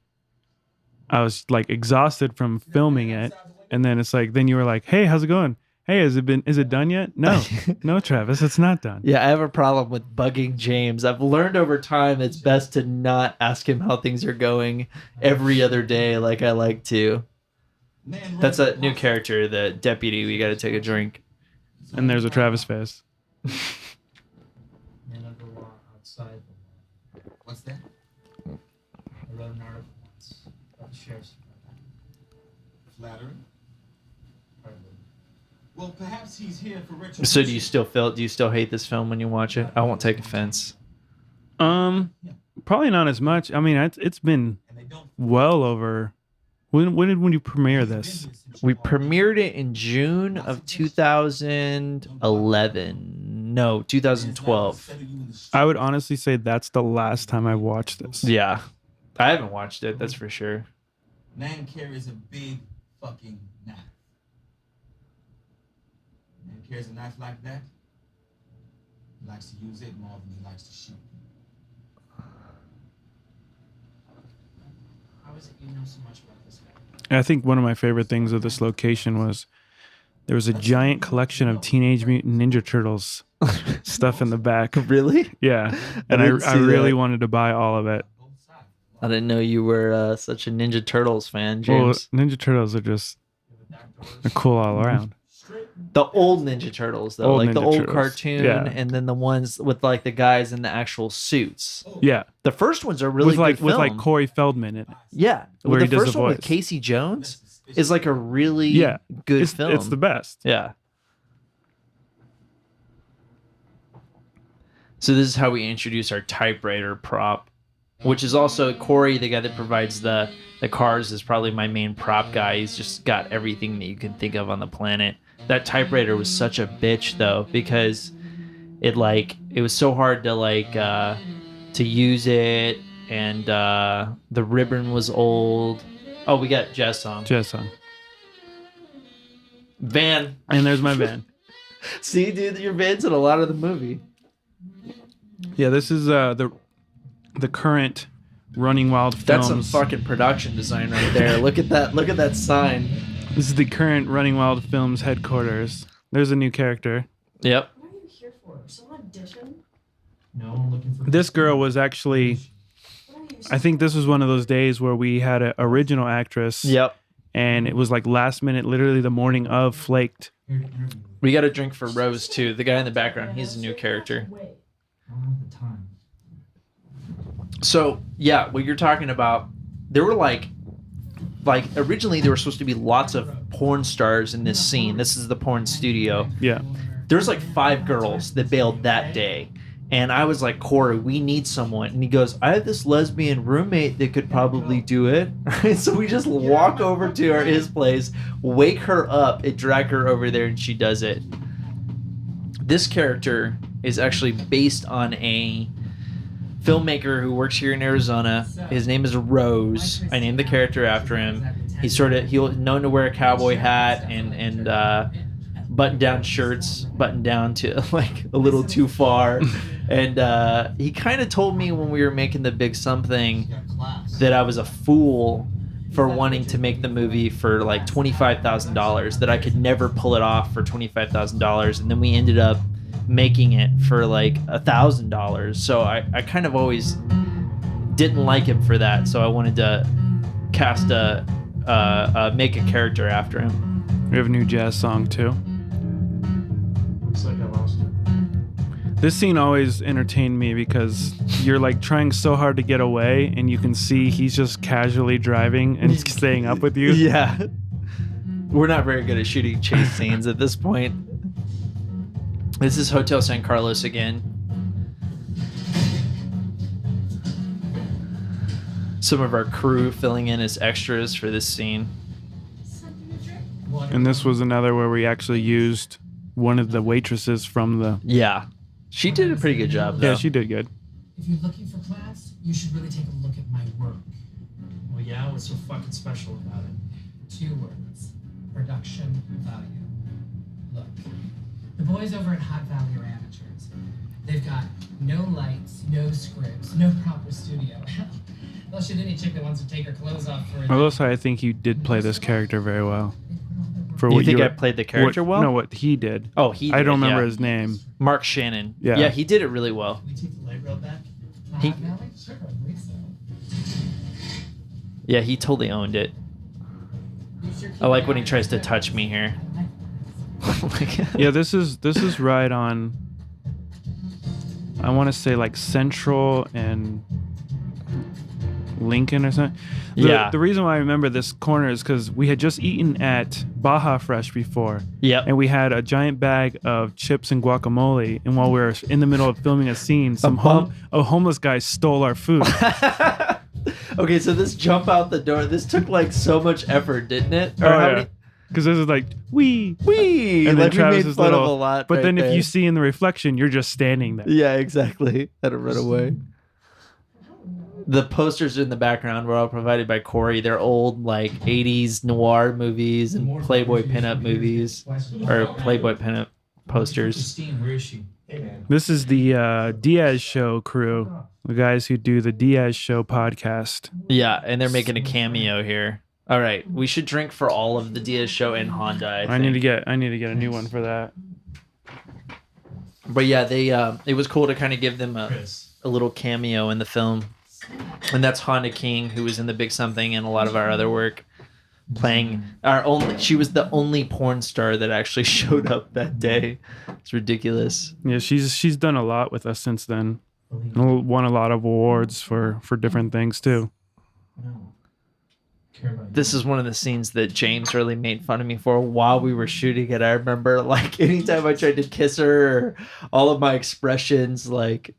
I was like exhausted from filming it, and then it's like, then you were like, "Hey, how's it going? Hey, is it done yet?" No, no, Travis, it's not done. Yeah, I have a problem with bugging James. I've learned over time it's best to not ask him how things are going every other day like I like to. Man, That's a new character, the deputy. We got to take a drink. And there's a Travis face. Man of the law outside the law. What's that? I wrote an article once about the sheriff's department. Flattering. Hardly. Well, perhaps he's here for retribution. So do you still hate this film when you watch it? I won't take offense. Probably not as much. I mean, it's been And they don't. well over. When did you premiere this? We premiered it in June of 2011. No, 2012. I would honestly say that's the last time I watched this. Yeah. I haven't watched it, that's for sure. Man carries a big fucking knife. Man carries a knife like that. He likes to use it more than he likes to shoot. How is it you know so much about this guy? And I think one of my favorite things of this location was there was a giant collection of Teenage Mutant Ninja Turtles stuff in the back. Really? Yeah, and didn't I see really that. wanted to buy all of it. Both sides. I didn't know you were such a Ninja Turtles fan, Well, James. Ninja Turtles are just they're cool all around. The old Ninja Turtles, though, Old like the Ninja old Turtles. cartoon, Yeah. and then the ones with like the guys in the actual suits. Yeah, The first ones are really with good film. Corey Feldman in it. Yeah, where the he does first the one with voice. Casey Jones is like a really Yeah, good it's, film. It's the best. Yeah. So this is how we introduce our typewriter prop, which is also Corey, the guy that provides the cars, is probably my main prop guy. He's just got everything that you can think of on the planet. That typewriter was such a bitch though, because it was so hard to use it, and the ribbon was old. Oh, we got Jess on. Jess on. Van. And there's my van. See, dude, your van's in a lot of the movie. Yeah, this is the current Running Wild Films. That's some fucking production design right there. Look at that. Look at that sign. This is the current Running Wild Films headquarters. There's a new character. Yep. What are you here for? Some audition? No, I'm looking for This girl was actually, What are you? I think this was one of those days where we had an original actress. Yep. And it was like last minute, literally the morning of, flaked. We got a drink for Rose too. The guy in the background, he's a new character. Wait. I don't have the time. So yeah, what you're talking about, there were like originally there were supposed to be lots of porn stars in this scene. This is the porn studio. Yeah. There's like 5 girls that bailed that day, And I was like, Corey, we need someone. And he goes, I have this lesbian roommate that could probably do it. So we just walk over to his place, wake her up, and drag her over there, and she does it. This character is actually based on a filmmaker who works here in Arizona. His name is Rose. I named the character after him. He's known to wear a cowboy hat and button-down shirts, buttoned down to like a little too far. And he kind of told me when we were making the big something that I was a fool for wanting to make the movie for like $25,000, that I could never pull it off for $25,000. And then we ended up making it for like $1,000. So I kind of always didn't like him for that. So I wanted to cast make a character after him. We have a new jazz song too. Looks like I lost it. This scene always entertained me because you're like trying so hard to get away, and you can see he's just casually driving and staying up with you. Yeah. We're not very good at shooting chase scenes at this point. This is Hotel San Carlos again. Some of our crew filling in as extras for this scene. And this was another where we actually used one of the waitresses from the... Yeah. She did a pretty good job, though. Yeah, she did good. If you're looking for class, you should really take a look at my work. Well, yeah, what's so fucking special about it? 2 words. Production value. Look, the boys over at Hot Valley are amateurs. They've got no lights, no scripts, no proper studio. They'll shoot any chick that wants to take her clothes off for I will say I think you did play this character very well. For You what think were- I played the character well? No, what he did. Oh, he I did, don't remember yeah. his name. Mark Shannon. Yeah. He did it really well. Can we take the light rail back? He- Hot Valley? Sure, I believe so. Yeah, he totally owned it. I like when he tries to touch me here. Yeah, this is right on. I want to say like Central and Lincoln or something. The reason why I remember this corner is because we had just eaten at Baja Fresh before. Yep. And we had a giant bag of chips and guacamole. And while we were in the middle of filming a scene, a homeless guy stole our food. Okay, so this jump out the door, this took like so much effort, didn't it? Or Oh, how yeah. many- Because this is like, wee. Wee! And Like, then Travis we made is fun little. of a lot. But right then if there. you see in the reflection, you're just standing there. Yeah, exactly. Had to run away. The posters in the background were all provided by Corey. They're old, like 80s noir movies and Playboy pinup movies, or Playboy pinup posters. Christine, where is she? Hey, man. This is the Diaz Show crew, the guys who do the Diaz Show podcast. Yeah, and they're making a cameo here. All right, we should drink for all of the Diaz Show and Honda. I need to get a new one for that. But yeah, they it was cool to kind of give them Chris. a little cameo in the film. And that's Honda King, who was in The Big Something and a lot of our other work, playing our only. She was the only porn star that actually showed up that day. It's ridiculous. Yeah, she's done a lot with us since then. Won a lot of awards for different things too. No. Care about This is one of the scenes that James really made fun of me for while we were shooting it. I remember, like, anytime I tried to kiss her, or all of my expressions, like,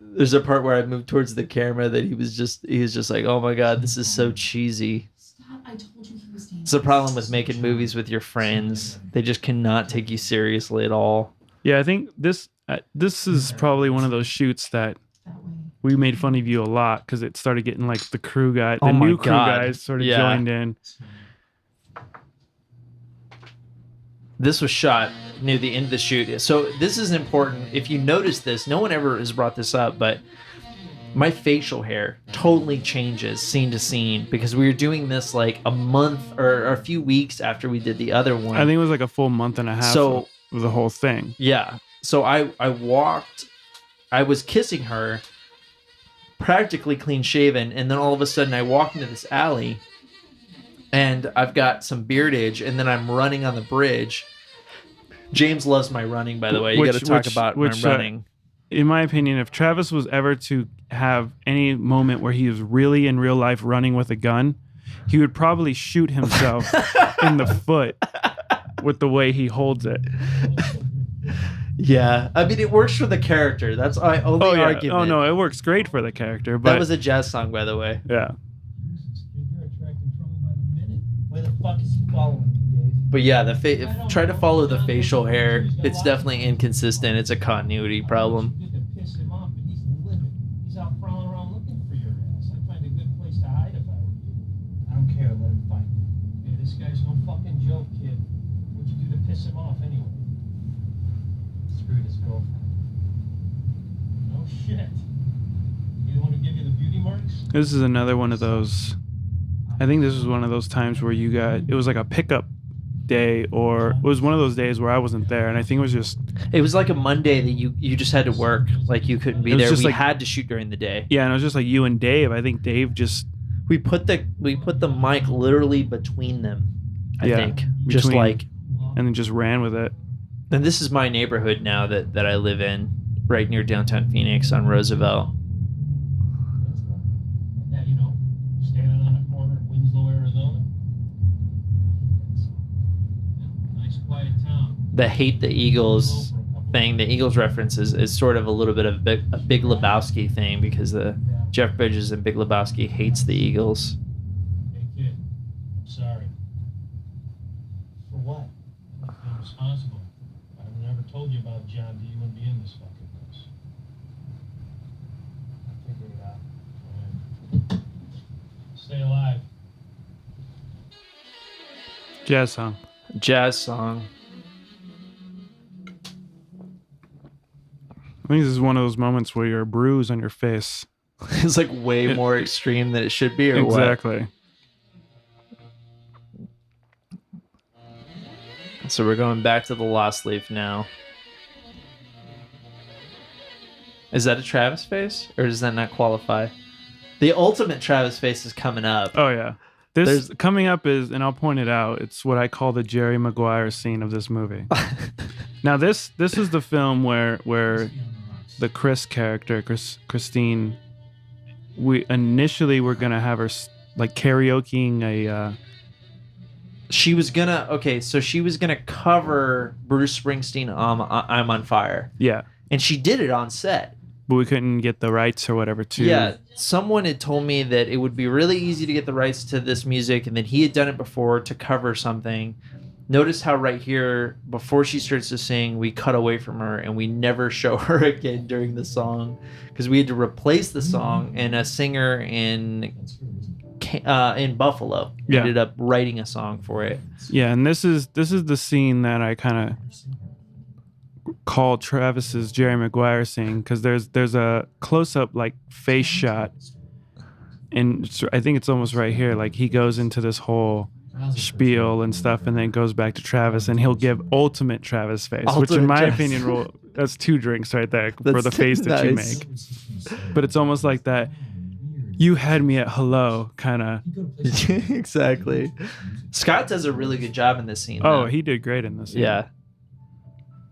there's a part where I moved towards the camera that he was just like, oh my God, this is so cheesy. Stop, I told you he was dangerous. It's the problem with making movies with your friends. They just cannot take you seriously at all. Yeah, I think this is probably one of those shoots that That way. we made fun of you a lot because it started getting like the crew guy, the Oh my new crew God. guys sort of Yeah. joined in. This was shot near the end of the shoot. So this is important. If you notice this, no one ever has brought this up, but my facial hair totally changes scene to scene because we were doing this like a month or a few weeks after we did the other one. I think it was like a full month and a half So- of the whole thing. Yeah. So I was kissing her, practically clean shaven, and then all of a sudden I walk into this alley and I've got some beardage, and then I'm running on the bridge. James loves my running, by the way. You got to talk about when I'm running. In my opinion, if Travis was ever to have any moment where he was really in real life running with a gun, he would probably shoot himself in the foot with the way he holds it. Yeah, I mean, it works for the character. That's my only argument. Oh no, it works great for the character. But That was a jazz song, by the way. yeah. You're attracting trouble by the minute. Where the fuck is he following me, Dave? But yeah, try to follow the facial hair. It's definitely inconsistent. It's a continuity problem. Good to piss him off, but he's livid. He's out prowling around looking for your ass. I'd find a good place to hide if I were you. I don't care. Let him find me. Hey, this guy's no fucking joke, kid. What'd you do to piss him off anyway? Screwed his girlfriend. No shit. You the one who give you the beauty marks? This is another one of those. I think this was one of those times where it was like a pickup day, or it was one of those days where I wasn't there, and I think It was like a Monday that you just had to work. Like you couldn't be there. We like, had to shoot during the day. Yeah, and it was just like you and Dave. I think Dave just We put the mic literally between them. I think just like, and then just ran with it. and this is my neighborhood now that I live in, right near downtown Phoenix on Roosevelt. Yeah, you know, standing on a corner in Winslow, Arizona. Nice quiet town. The hate the Eagles thing, the Eagles reference is sort of a little bit of a Big Lebowski thing, because the Jeff Bridges in Big Lebowski hates the Eagles. Hey kid, I'm sorry. For what? I'm responsible. I never told you about John D. You wouldn't be in this fucking place. I'll figure it out. Go ahead. Stay alive. Jazz song. Jazz song. I think this is one of those moments where you're a bruise on your face. It's like way more extreme than it should be, or what? Exactly. So we're going back to the Lost Leaf now. Is that a Travis face, or does that not qualify? The ultimate Travis face is coming up. Oh yeah. This coming up is, and I'll point it out, it's what I call the Jerry Maguire scene of this movie. Now this is the film where the Chris character, Christine, we initially were gonna have her like karaokeing a. She was gonna cover Bruce Springsteen "I'm on Fire." Yeah, and she did it on set. But we couldn't get the rights or whatever to. Yeah, someone had told me that it would be really easy to get the rights to this music, and that he had done it before to cover something. Notice how right here, before she starts to sing, we cut away from her and we never show her again during the song, because we had to replace the song, and a singer in Buffalo ended up writing a song for it. Yeah, and this is the scene that I kind of called Travis's Jerry Maguire scene, because there's a close-up like face shot, and I think it's almost right here. Like he goes into this whole spiel and stuff, and then goes back to Travis, and he'll give ultimate Travis face, which in my opinion, that's 2 drinks right there for the face that you make. But it's almost like that. You had me at hello, kind of. Exactly. Scott does a really good job in this scene. Oh, he did great in this scene. Yeah.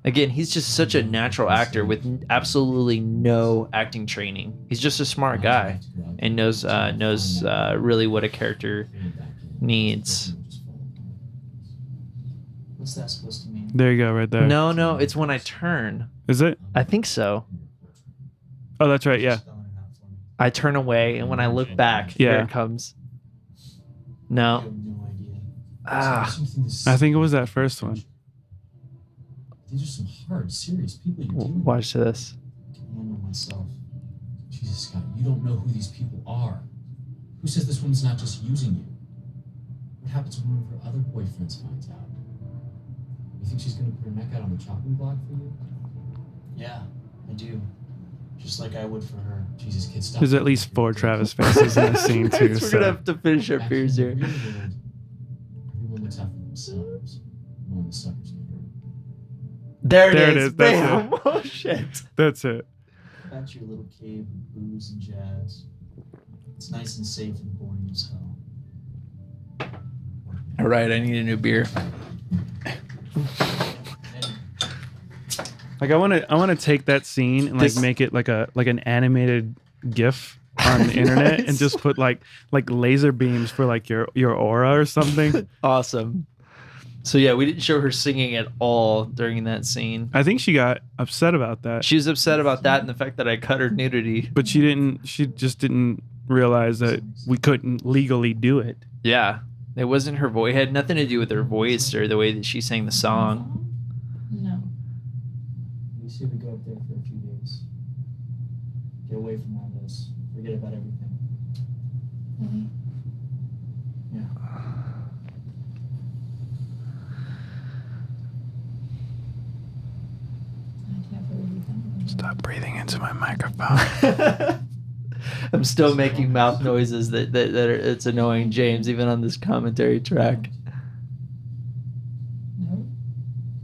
Again, he's just such a natural actor with absolutely no acting training. He's just a smart guy and knows really what a character needs. What's that supposed to mean? There you go, right there. No, it's when I turn. Is it? I think so. Oh, that's right. Yeah. I turn away, and when I look back, here it comes. No. I think it was that first one. These are some hard, serious people you're dealing with. Watch this. I can't handle myself. Jesus, Scott, you don't know who these people are. Who says this woman's not just using you? What happens when one of her other boyfriends finds out? You think she's going to put her neck out on the chopping block for you? Yeah, I do. Just like I would for her. Jesus, kid, stop. There's at least 4 Travis faces in the scene too. We're gonna have to finish our beers here. Everyone looks out for themselves. No one the suckers get hurt. There There it it is. is. That's Bam. it. Oh shit. That's it. Back to your little cave of booze and jazz. It's nice and safe and boring as hell. All right, I need a new beer. Like I want to take that scene and like make it like an animated GIF on the internet and just put like laser beams for like your aura or something. Awesome. So yeah, we didn't show her singing at all during that scene. I think she got upset about that. She was upset about that and the fact that I cut her nudity. But she just didn't realize that we couldn't legally do it. Yeah. It wasn't her voice. It had nothing to do with her voice or the way that she sang the song. No. We see we go up there for a few days. Get away from all this. Forget about everything. Really? Yeah. I can't believe you think of it. Stop breathing into my microphone. I'm still making mouth noises that are, it's annoying James, even on this commentary track. No.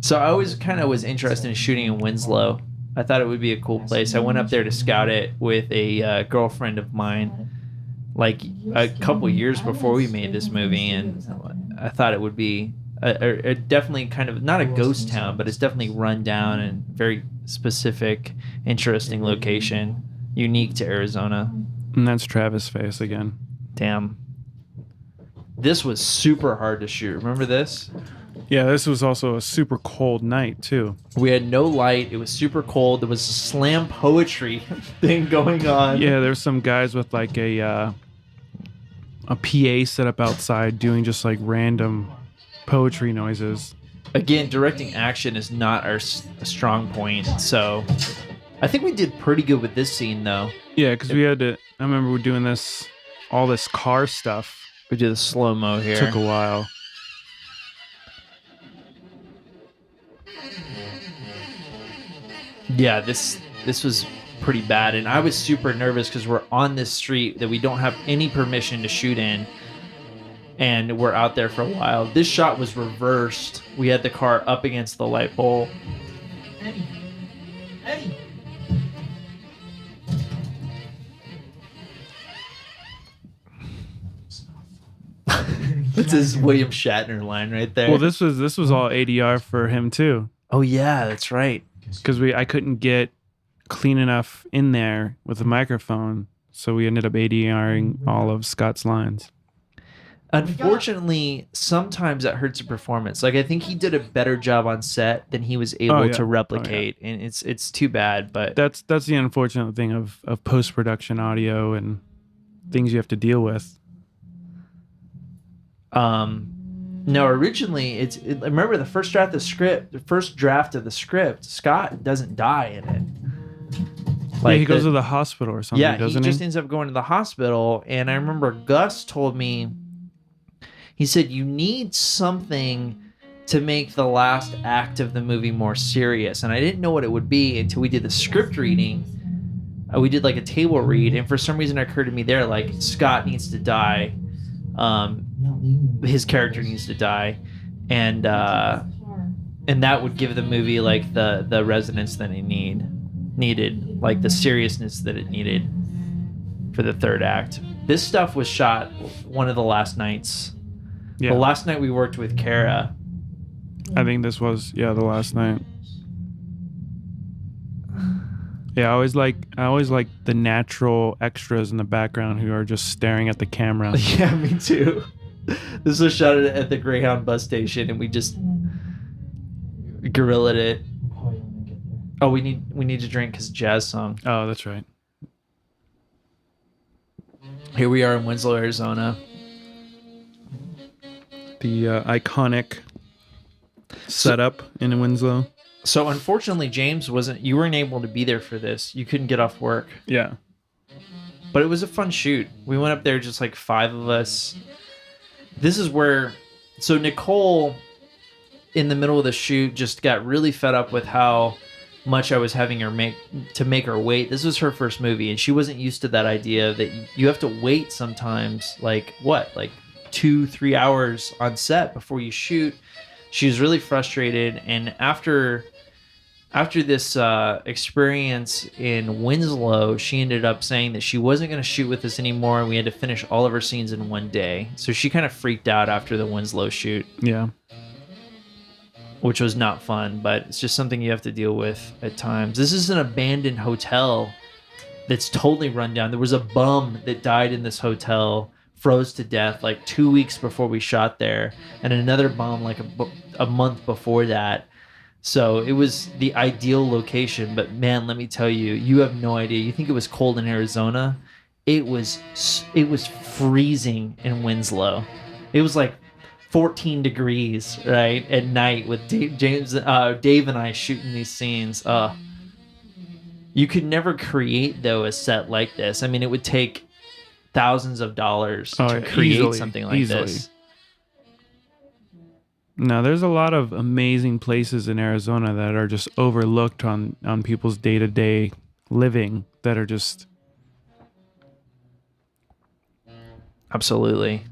So I always kind of was interested in shooting in Winslow. I thought it would be a cool place. I went up there to scout it with a girlfriend of mine, like a couple years before we made this movie, and I thought it would be a definitely kind of not a ghost town, but it's definitely run down and very specific, interesting location, unique to Arizona. And that's Travis' face again. Damn. This was super hard to shoot. Remember this? Yeah, this was also a super cold night too. We had no light. It was super cold. There was a slam poetry thing going on. Yeah, there's some guys with like a PA set up outside doing just like random poetry noises. Again, directing action is not our strong point, so I think we did pretty good with this scene, though. Yeah, because we had to. I remember we're doing all this car stuff. We did the slow mo here. Took a while. Yeah, this was pretty bad, and I was super nervous because we're on this street that we don't have any permission to shoot in, and we're out there for a while. This shot was reversed. We had the car up against the light pole. Eddie. Eddie. That's his William Shatner line right there. Well, this was all ADR for him too. Oh yeah, that's right. Because I couldn't get clean enough in there with the microphone, so we ended up ADRing all of Scott's lines. Unfortunately, sometimes that hurts a performance. Like I think he did a better job on set than he was able to replicate, and it's too bad. But that's the unfortunate thing of post production audio and things you have to deal with. No, originally remember the first draft of the script, Scott doesn't die in it. Like he goes to the hospital or something, doesn't he? Just ends up going to the hospital, and I remember Gus told me, he said, you need something to make the last act of the movie more serious, and I didn't know what it would be until we did the script reading. We did like a table read, and for some reason it occurred to me there, like Scott needs to die. His character needs to die, and that would give the movie like the resonance that it needed, like the seriousness that it needed for the third act. This stuff was shot one of the last nights. Yeah. The last night we worked with Kara. I think this was the last night. Yeah, I always like the natural extras in the background who are just staring at the camera. Yeah, me too. This was shot at the Greyhound bus station, and we just guerrillaed it. Oh, we need to drink because jazz song. Oh, that's right. Here we are in Winslow, Arizona. The iconic setup in Winslow. So unfortunately, James you weren't able to be there for this. You couldn't get off work. Yeah. But it was a fun shoot. We went up there just like 5 of us. This is where, so Nicole, in the middle of the shoot, just got really fed up with how much I was having her make her wait. This was her first movie, and she wasn't used to that idea that you have to wait sometimes, like 2-3 hours on set before you shoot. She was really frustrated, and after this experience in Winslow, she ended up saying that she wasn't going to shoot with us anymore, and we had to finish all of her scenes in one day. So she kind of freaked out after the Winslow shoot. Yeah. Which was not fun, but it's just something you have to deal with at times. This is an abandoned hotel that's totally run down. There was a bum that died in this hotel froze to death like 2 weeks before we shot there, and another bomb like a month before that. So it was the ideal location. But man, let me tell you, you have no idea. You think it was cold in Arizona? It was freezing in Winslow. It was like 14 degrees, right, at night with Dave and I shooting these scenes. You could never create, though, a set like this. I mean, it would take thousands of dollars to create something like this. No, there's a lot of amazing places in Arizona that are just overlooked on people's day-to-day living that are just... Absolutely.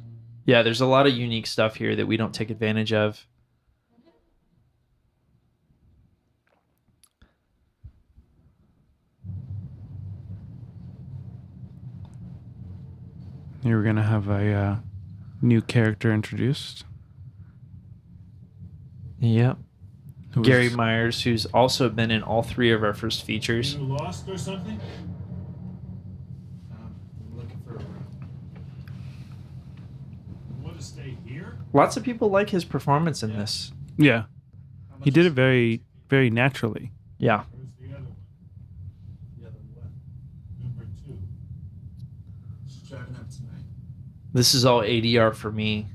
Yeah, there's a lot of unique stuff here that we don't take advantage of. You were going to have a new character introduced. Yep. Gary Myers, who's also been in all 3 of our first features. You lost or something? I'm looking for a room. You want to stay here? Lots of people like his performance in this. Yeah. He did it very, very naturally. Yeah. Where's the other one? The other one. Number 2. She's driving up tonight. This is all ADR for me.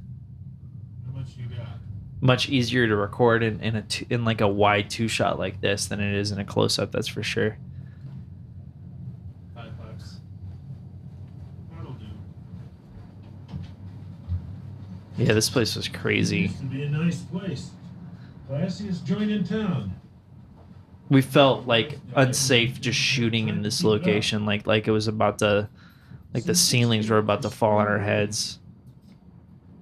How much you got? Much easier to record in like a wide 2-shot like this than it is in a close-up, that's for sure. $5. That'll do. Yeah, this place was crazy. Used to be a nice place. Classiest joint in town. We felt like unsafe just shooting in this location, like it was about to, like the ceilings were about to fall on our heads.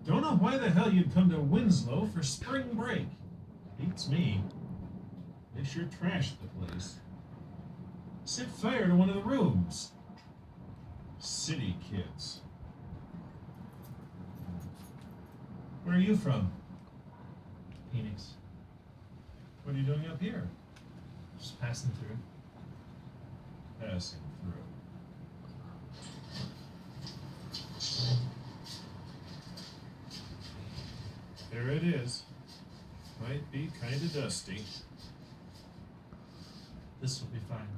Don't know why the hell you'd come to Winslow for spring break. Beats me. They sure trashed the place. Set fire to one of the rooms. City kids. Where are you from? Phoenix. What are you doing up here? Just passing through. Passing through. There it is. Might be kind of dusty. This will be fine.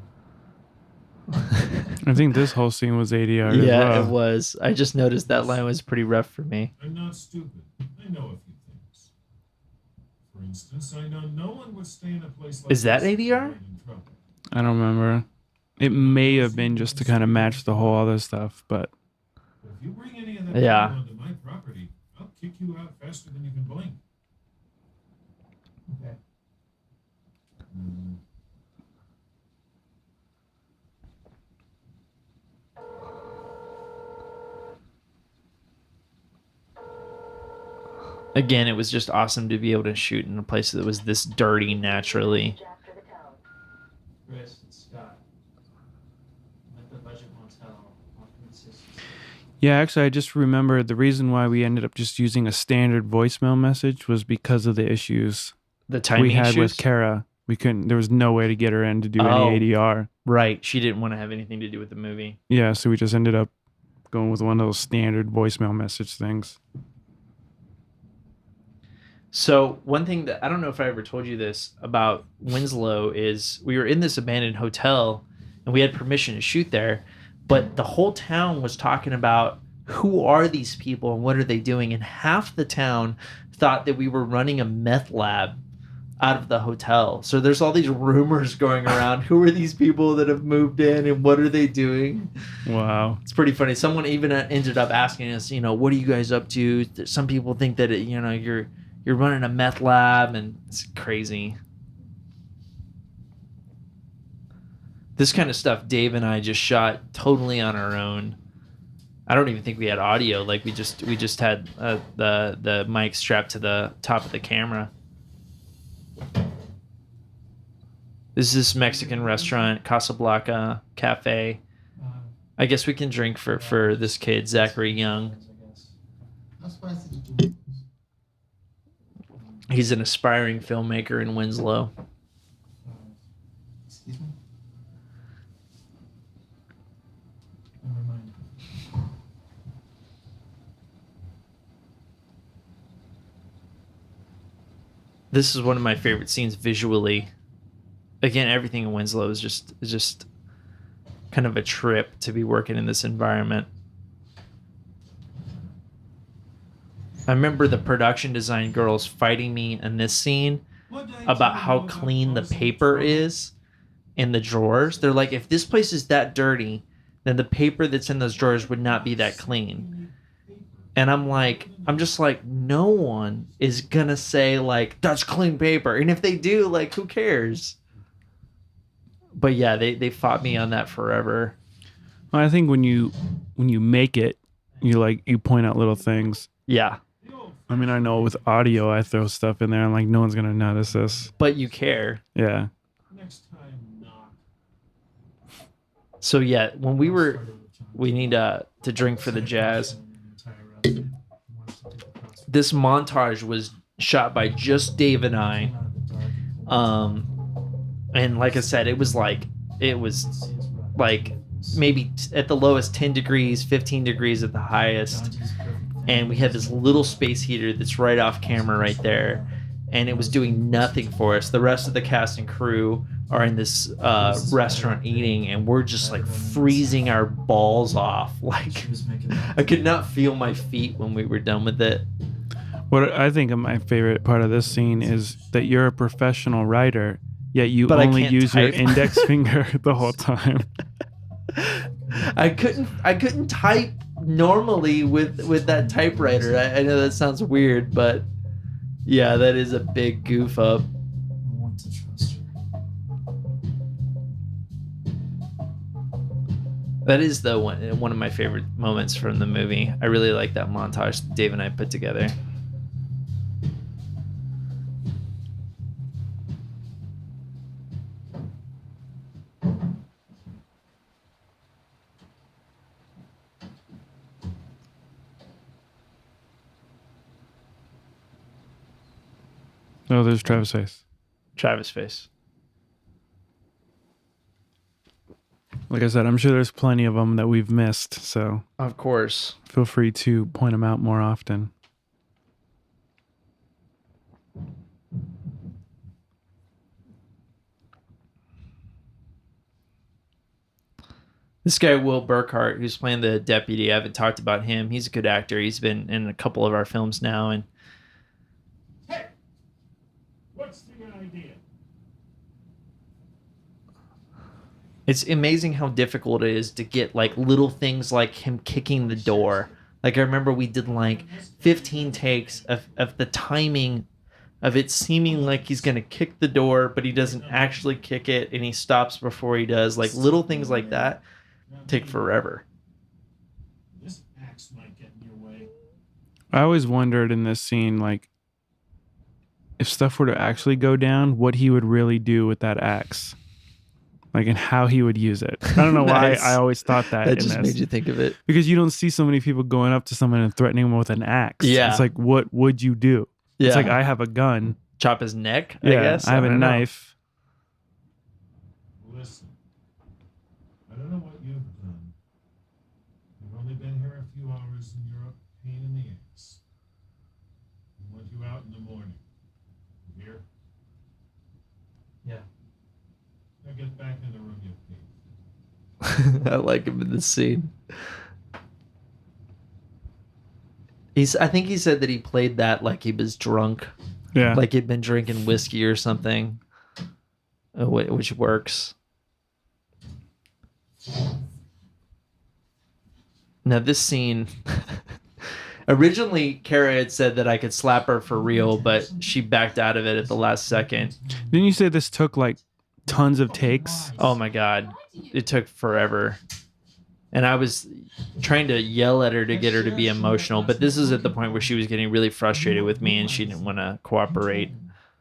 I think this whole scene was ADR as well. Yeah, it was. I just noticed that line was pretty rough for me. I'm not stupid. I know a few things. For instance, I know no one would stay in a place like Is that this ADR? in trouble. I don't remember. It may have been just to kind of match the whole other stuff, but... But if you bring any of that Yeah. onto my property, I'll kick you out faster than you can blink. Okay. Again, it was just awesome to be able to shoot in a place that was this dirty naturally. Chris, it's Scott. I'm at the budget motel off Mississippi. Yeah, actually, I just remembered the reason why we ended up just using a standard voicemail message was because of the issues The timing we had issues? with Kara. We couldn't. There was no way to get her in to do any ADR. Right. She didn't want to have anything to do with the movie. Yeah, so we just ended up going with one of those standard voicemail message things. So one thing that I don't know if I ever told you this about Winslow is we were in this abandoned hotel and we had permission to shoot there, but the whole town was talking about who are these people and what are they doing, and half the town thought that we were running a meth lab out of the hotel. So there's all these rumors going around. Who are these people that have moved in and what are they doing? Wow. It's pretty funny. Someone even ended up asking us, what are you guys up to? Some people think that, you're running a meth lab, and it's crazy. This kind of stuff Dave and I just shot totally on our own. I don't even think we had audio. Like we just had the mic strapped to the top of the camera. This is this Mexican restaurant, Casablanca Cafe. I guess we can drink for this kid, Zachary Young. How spicy did you make? He's an aspiring filmmaker in Winslow. Excuse me? Never mind. This is one of my favorite scenes visually. Again, everything in Winslow is just kind of a trip to be working in this environment. I remember the production design girls fighting me in this scene about how clean the paper is in the drawers. They're like, if this place is that dirty, then the paper that's in those drawers would not be that clean. And I'm just like, no one is gonna say like, that's clean paper. And if they do, like, who cares? But yeah, they fought me on that forever. Well, I think when you make it, you point out little things. Yeah. I mean, I know with audio, I throw stuff in there. I'm like, no one's gonna notice this. But you care. Yeah. Next time, not. So yeah, when we need to drink for the jazz. This montage was shot by just Dave and I. And like I said, it was like maybe at the lowest 10 degrees, 15 degrees at the highest. And we had this little space heater that's right off camera right there. And it was doing nothing for us. The rest of the cast and crew are in this restaurant eating, and we're just like freezing our balls off. Like, I could not feel my feet when we were done with it. What I think of my favorite part of this scene is that you're a professional writer, yet you But I only can't use your type. index finger the whole time. I couldn't type normally with that typewriter. I know that sounds weird, but yeah, that is a big goof up. I want to trust her. That is the one of my favorite moments from the movie. I really like that montage Dave and I put together. Oh, there's Travis Face. Travis Face. Like I said, I'm sure there's plenty of them that we've missed, so Of course. feel free to point them out more often. This guy, Will Burkhart, who's playing the deputy, I haven't talked about him. He's a good actor. He's been in a couple of our films now. And Hey, what's the idea? it's amazing how difficult it is to get like little things like him kicking the door. Like I remember we did like 15 takes of the timing of it seeming like he's going to kick the door, but he doesn't actually kick it and he stops before he does. Like little things like that take forever. This axe might get in your way. I always wondered in this scene, like, if stuff were to actually go down, what he would really do with that axe. Like, and how he would use it. I don't know Nice. why I always thought that. That in just this. made you think of it. Because you don't see so many people going up to someone and threatening them with an axe. Yeah. It's like, what would you do? Yeah. It's like, I have a gun. Chop his neck, Yeah, I guess. I have a don't know. knife. Listen, I don't know what you've done. You've only been here a few hours and you're a pain in the ass. I want you out in the morning. You hear? Yeah. Now get back in the room you paid. I like him in this scene. I think he said that he played that like he was drunk. Yeah. Like he'd been drinking whiskey or something. Which works. Now this scene... Originally, Kara had said that I could slap her for real, but she backed out of it at the last second. Didn't you say this took like tons of takes? Oh my God. It took forever. And I was trying to yell at her to get her to be emotional, but this is at the point where she was getting really frustrated with me and she didn't want to cooperate.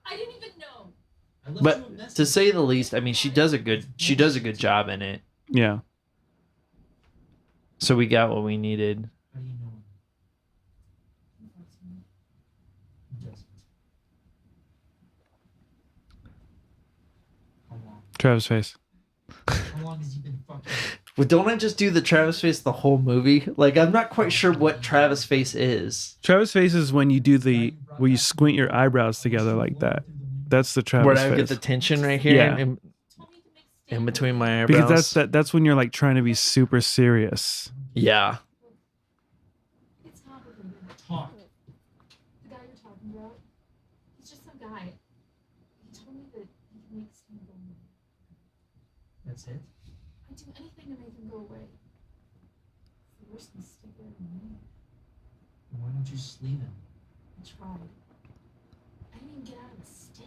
I didn't even know. But to say the least, I mean, she does a good job in it. Yeah. So we got what we needed. How do you know him? He doesn't. How long? Travis Face. How long has he been fucking? Well, don't I just do the Travis face the whole movie? Like, I'm not quite sure what Travis face is. Travis face is when you do where you squint your eyebrows together like that. That's the Travis Where face. I get the tension right here Yeah. in between my eyebrows. Because that's when you're like trying to be super serious. Yeah. Talk. The guy you're talking about, he's just some guy. He told me that he makes him go away. That's it? I'd do anything to make him go away. It's the worst mistake I ever made. Why don't you just leave him? I tried. I didn't even get out of the state.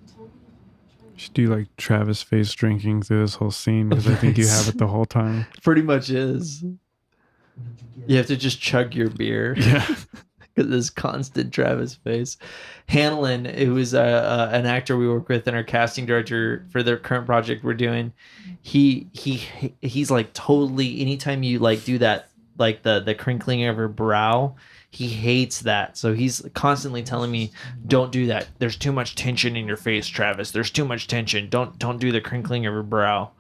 He told me if I tried. You should do like Travis face drinking through this whole scene because I think you have it the whole time. Pretty much is. You have to just chug your beer. Yeah. Because this constant Travis face. Hanlon, who is an actor we work with and our casting director for their current project we're doing, he's like totally, anytime you like do that, like the crinkling of her brow, he hates that. So he's constantly telling me, don't do that. There's too much tension in your face, Travis. There's too much tension. Don't do the crinkling of her brow.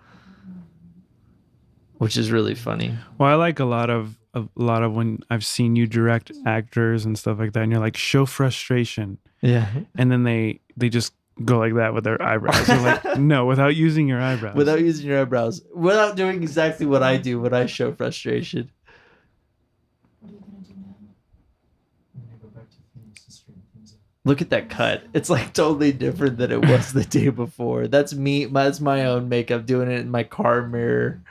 Which is really funny. Well, I like a lot of when I've seen you direct actors and stuff like that, and you're like, show frustration. Yeah. And then they just go like that with their eyebrows. You're like, no, without using your eyebrows. Without using your eyebrows. Without doing exactly what I do when I show frustration. What are you gonna do now? I'm gonna go back to Phoenix and straighten things up. Look at that cut. It's like totally different than it was the day before. That's me. That's my own makeup doing it in my car mirror.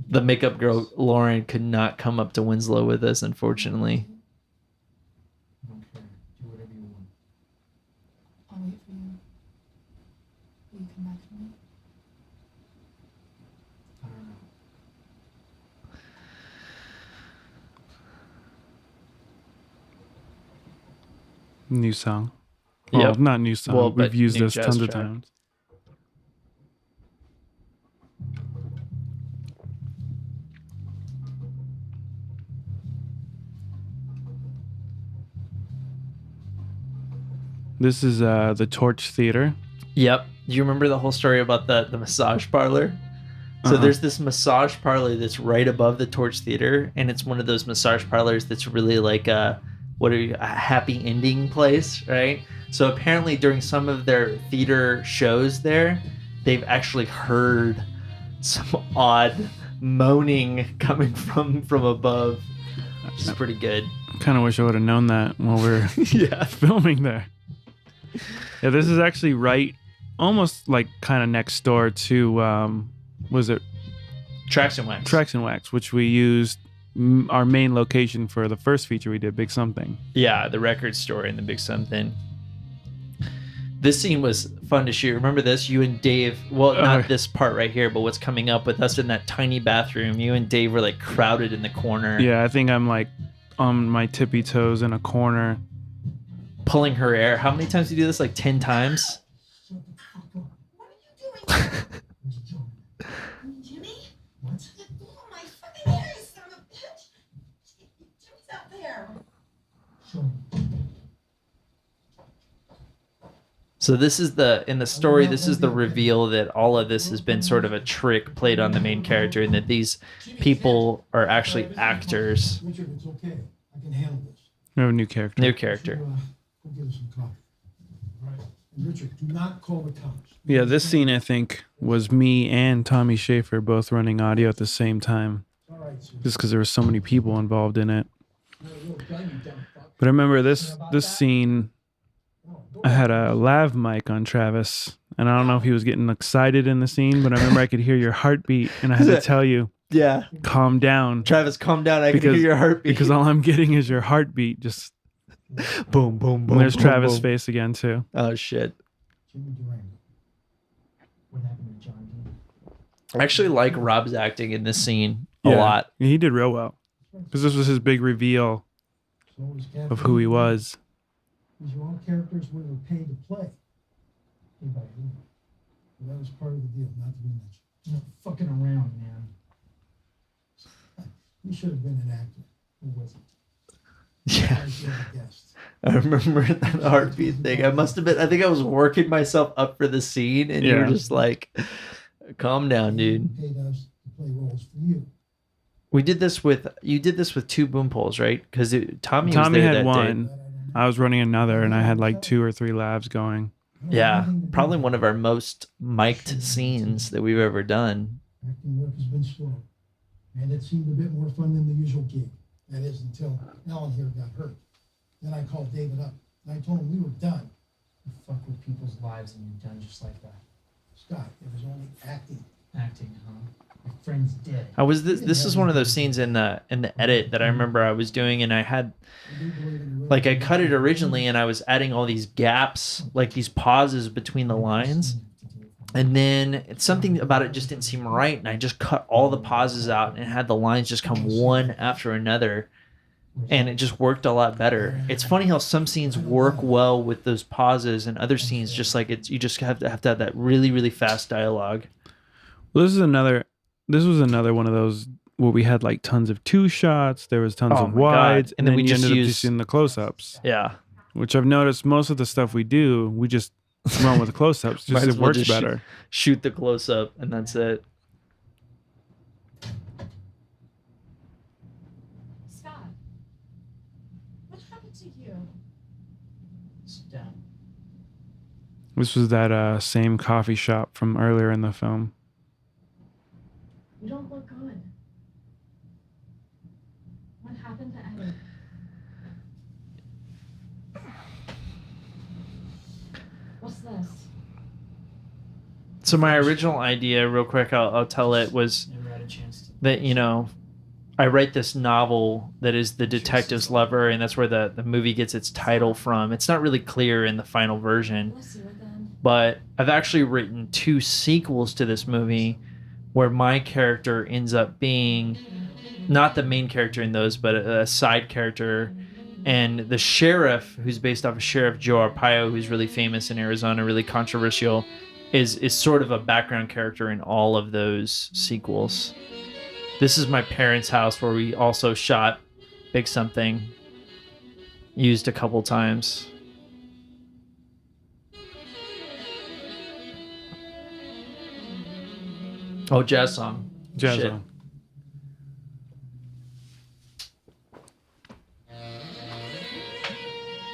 The makeup girl, Lauren, could not come up to Winslow with us, unfortunately. I don't care. Do whatever you want. I'll wait for you. Will you come back for me? I don't know. New song. Well, Yep. not new song. Well, We've but used new this jazz tons of track. times. This is the Torch Theater. Yep. Do you remember the whole story about the massage parlor? So there's this massage parlor that's right above the Torch Theater, and it's one of those massage parlors that's really like a happy ending place, right? So apparently during some of their theater shows there, they've actually heard some odd moaning coming from above, which is pretty good. I kind of wish I would have known that while we're filming there. Yeah, this is actually right, almost like kind of next door to, was it? Tracks and Wax. Tracks and Wax, which we used our main location for the first feature we did, Big Something. Yeah, the record store in the Big Something. This scene was fun to shoot. Remember this? You and Dave, well, not this part right here, but what's coming up with us in that tiny bathroom. You and Dave were like crowded in the corner. Yeah, I think I'm like on my tippy toes in a corner. Pulling her hair. How many times do you do this? Like 10 times? Jimmy? What? You blew my fucking hair, you son of a bitch! Jimmy's out there! So this is in the story, this is the reveal that all of this has been sort of a trick played on the main character and that these people are actually actors. Richard, it's okay. I can handle this. We have a new character. New character. Go get us some coffee. All right. And Richard, do not call the cops. Yeah, this scene, I think, was me and Tommy Schaefer both running audio at the same time. All right, sir. Just because there were so many people involved in it. But I remember this scene, I had a lav mic on Travis, and I don't know if he was getting excited in the scene, but I remember I could hear your heartbeat, and I had to tell you, yeah, calm down. Travis, calm down. I can hear your heartbeat. Because all I'm getting is your heartbeat. Just boom, boom, boom. And there's boom, Travis' boom. face again, too. Oh, shit. Jimmy Durango. What happened to John Dean? I actually like Rob's acting in this scene a lot. He did real well. Because this was his big reveal of who he was. These are all characters we were paid to play. Paid by who? Well, that was part of the deal, not to be mentioned. No fucking around, man. You should have been an actor. Who was it? Yeah. I guessed. I remember that heartbeat thing. I must have been, I think I was working myself up for the scene and you were Yeah. just like, Calm down, dude. Paid us to play roles for you. You did this with two boom poles, right? Because Tommy was Tommy there had that one. day. I was running another, and I had like 2 or 3 labs going. Yeah, probably one of our most mic'd scenes that we've ever done. Acting work has been slow, and it seemed a bit more fun than the usual gig. That is until Alan here got hurt. Then I called David up, and I told him we were done. You fuck with people's lives and you're done just like that. Scott, it was only acting. Acting, huh? My friend's dead. This is one of those scenes in the edit that I remember I was doing, and I had like I cut it originally, and I was adding all these gaps, like these pauses between the lines, and then something about it just didn't seem right, and I just cut all the pauses out and had the lines just come one after another, and it just worked a lot better. It's funny how some scenes work well with those pauses, and other scenes just like you just have to have that really really fast dialogue. Well, this was another one of those where we had like tons of 2 shots. There was tons of wides, and then we just ended up just in the close-ups. Yeah, which I've noticed most of the stuff we do, we just run with the close-ups. Just it works better. Shoot the close-up, and that's it. Scott, what happened to you? Sit down. This was that same coffee shop from earlier in the film. You don't look good. What happened to Eddie? What's this? So my original idea, real quick, I'll tell it, was Never had a chance to. that, I write this novel that is The Detective's Lover, and that's where the movie gets its title from. It's not really clear in the final version, but I've actually written 2 sequels to this movie where my character ends up being not the main character in those, but a side character. And the sheriff, who's based off of Sheriff Joe Arpaio, who's really famous in Arizona, really controversial, is sort of a background character in all of those sequels. This is my parents' house where we also shot Big Something, used a couple times. Oh, jazz song. Jazz Shit. song.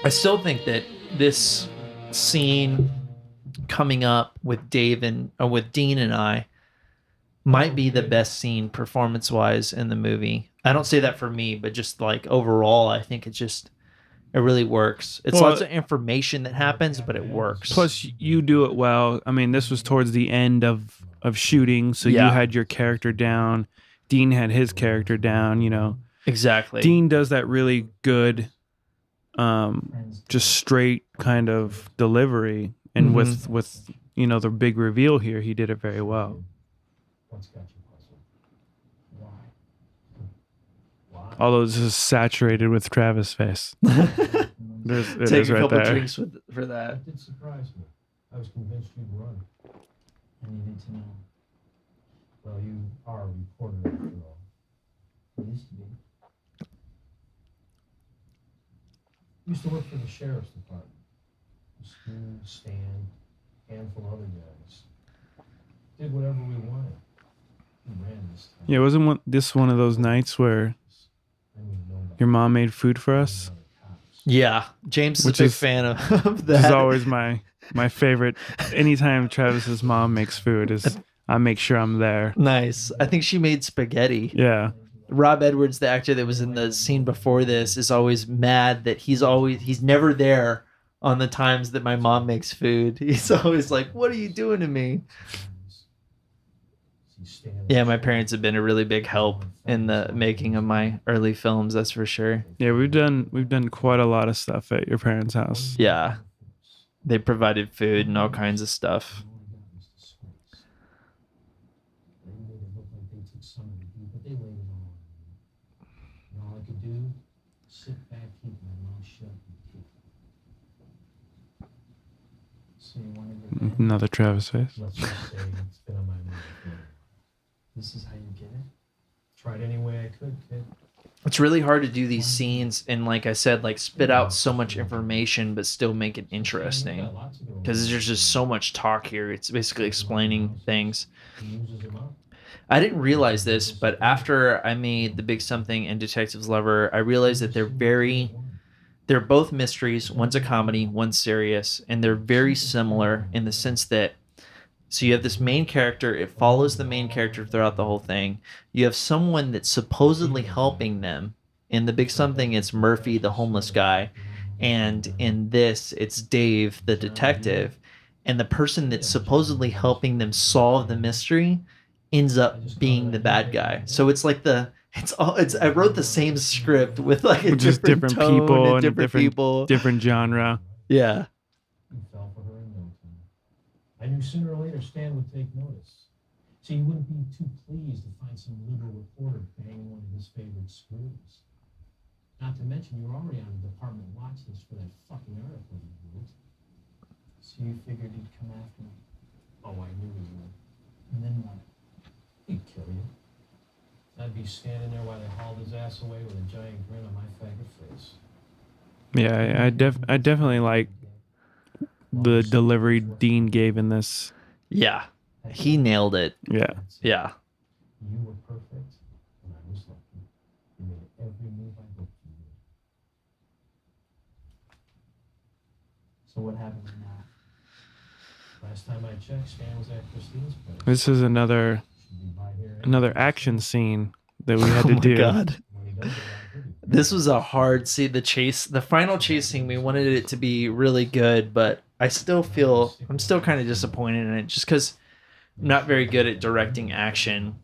I still think that this scene coming up with with Dean and I might be the best scene performance-wise in the movie. I don't say that for me, but just like overall, I think it really works. It's lots of information that happens, but it works. Plus, you do it well. I mean, this was towards the end of shooting, so you had your character down. Dean had his character down, Exactly. Dean does that really good, just straight kind of delivery. And with the big reveal here, he did it very well. What's got you puzzled? Why? Although this is saturated with Travis face. It Take is a right couple there. drinks for that. It did surprise me. I was convinced you'd run. I needed to know. Well, you are a reporter after all. You used to be. Used to work for the sheriff's department. Stu, Stan, handful of other guys. Did whatever we wanted. We ran this town. Yeah, wasn't this one of those nights where your mom made food for us? Yeah, James is a big fan of that. This is always my favorite. Anytime Travis's mom makes food, I make sure I'm there. Nice. I think she made spaghetti. Yeah. Rob Edwards, the actor that was in the scene before this, is always mad that he's never there on the times that my mom makes food. He's always like, "What are you doing to me?" Yeah, my parents have been a really big help in the making of my early films, that's for sure. Yeah, we've done quite a lot of stuff at your parents' house. Yeah. They provided food and all kinds of stuff. All I could do, sit back, keep my mouth shut, and keep. So you want to get Another Travis face. Let's just say it's been on my mind before. This is how you get it? Tried any way I could, kid. it's really hard to do these scenes and, like I said, like spit out so much information but still make it interesting, because there's just so much talk here. It's basically explaining things. I didn't realize this, but after I made The Big Something and Detective's Lover, I realized that they're both mysteries. One's a comedy, one's serious, and they're very similar in the sense that, so you have this main character, it follows the main character throughout the whole thing. You have someone that's supposedly helping them. In The Big Something, it's Murphy, the homeless guy. And in this, it's Dave, the detective. And the person that's supposedly helping them solve the mystery ends up being the bad guy. So it's like I wrote the same script with like a just different tone people and different people. different genre. Yeah. He fell for her in no time. I knew sooner or later Stan would take notice. So he wouldn't be too pleased to find some liberal reporter banging one of his favorite screws. Not to mention, you were already on the department watch list for that fucking article you wrote. So you figured he'd come after me? Oh, I knew he would. And then what? He'd kill you. I'd be standing there while they hauled his ass away with a giant grin on my faggot face. Yeah, I definitely like the delivery Dean gave in this. Yeah. He nailed it. Yeah. Yeah. You were perfect, and I was lucky. You made every move I hoped you would. So what happened now? Last time I checked, Stan was at Christine's place. This is another action scene that we had to do. God. This was a hard scene. The final chase scene, we wanted it to be really good, but I'm still kind of disappointed in it just because I'm not very good at directing action.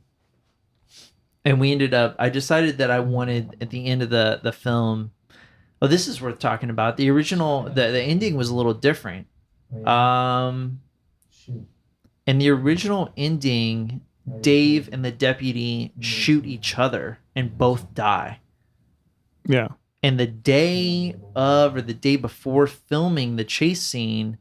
And I decided that I wanted at the end of the film, oh, this is worth talking about. The original, the ending was a little different. In the original ending, Dave and the deputy shoot each other and both die. Yeah. And the day of or the day before filming the chase scene,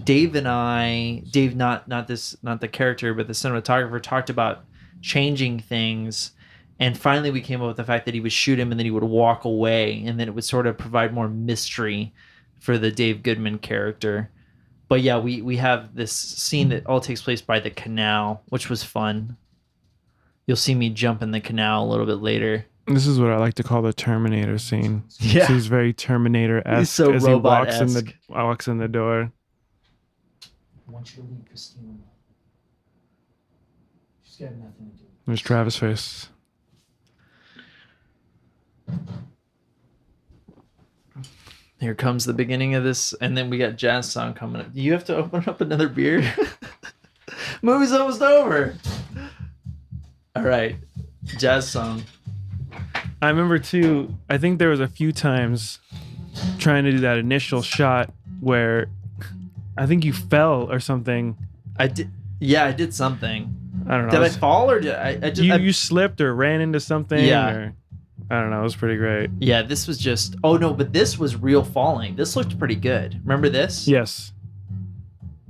Dave, not the character, but the cinematographer, talked about changing things. And finally we came up with the fact that he would shoot him and then he would walk away, and then it would sort of provide more mystery for the Dave Goodman character. But yeah, we have this scene that all takes place by the canal, which was fun. You'll see me jump in the canal a little bit later. This is what I like to call the Terminator scene. Yeah. He's very Terminator-esque. He's so as robot-esque. he walks in the door. I want you to leave Christine alone. She's got nothing to do. There's Travis' face. Here comes the beginning of this, and then we got jazz song coming up. You have to open up another beer? Movie's almost over. All right, jazz song. I remember too, I think there was a few times trying to do that initial shot where I think you fell or something. I did. Yeah, I did something. I don't know. Did I fall or did I just... You slipped or ran into something? Yeah. Or, I don't know. It was pretty great. Yeah, this was just... Oh, no, but this was real falling. This looked pretty good. Remember this? Yes.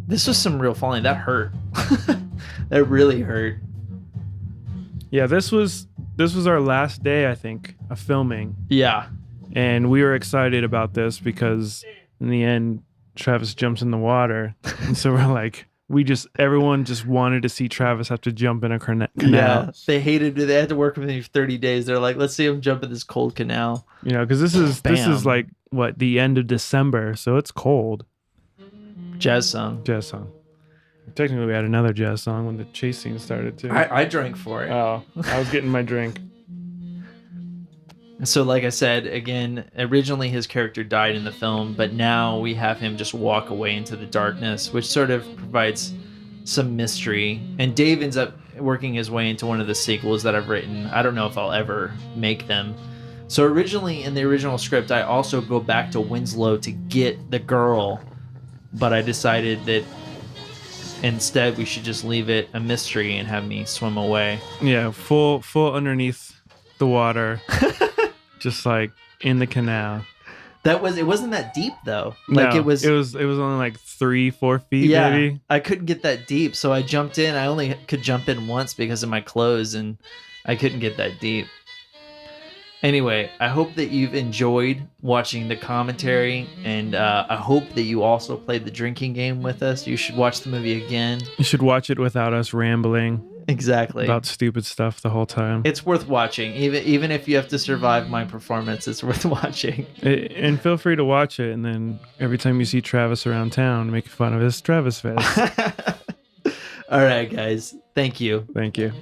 This was some real falling. That hurt. That really hurt. Yeah, this was our last day, I think, of filming. Yeah. And we were excited about this because in the end, Travis jumps in the water. And so we're like... everyone just wanted to see Travis have to jump in a canal. Yeah, they hated it. They had to work with me for 30 days. They're like, let's see him jump in this cold canal. You know, because this is like, what, the end of December, so it's cold. Jazz song. Technically, we had another jazz song when the chase scene started, too. I drank for it. Oh, I was getting my drink. So like I said, again, originally his character died in the film, but now we have him just walk away into the darkness, which sort of provides some mystery. And Dave ends up working his way into one of the sequels that I've written. I don't know if I'll ever make them. So originally, in the original script, I also go back to Winslow to get the girl, but I decided that instead we should just leave it a mystery and have me swim away. Yeah, full underneath the water. Just like in the canal. It wasn't that deep though. Like no, it was only like 3-4 feet. Yeah, maybe. I couldn't get that deep, so I jumped in. I only could jump in once because of my clothes, and I couldn't get that deep. Anyway, I hope that you've enjoyed watching the commentary, and I hope that you also played the drinking game with us. You should watch the movie again. You should watch it without us rambling Exactly. about stupid stuff the whole time. It's worth watching. Even if you have to survive my performance, it's worth watching. And feel free to watch it, and then every time you see Travis around town, make fun of his Travis face. All right, guys. Thank you. Thank you.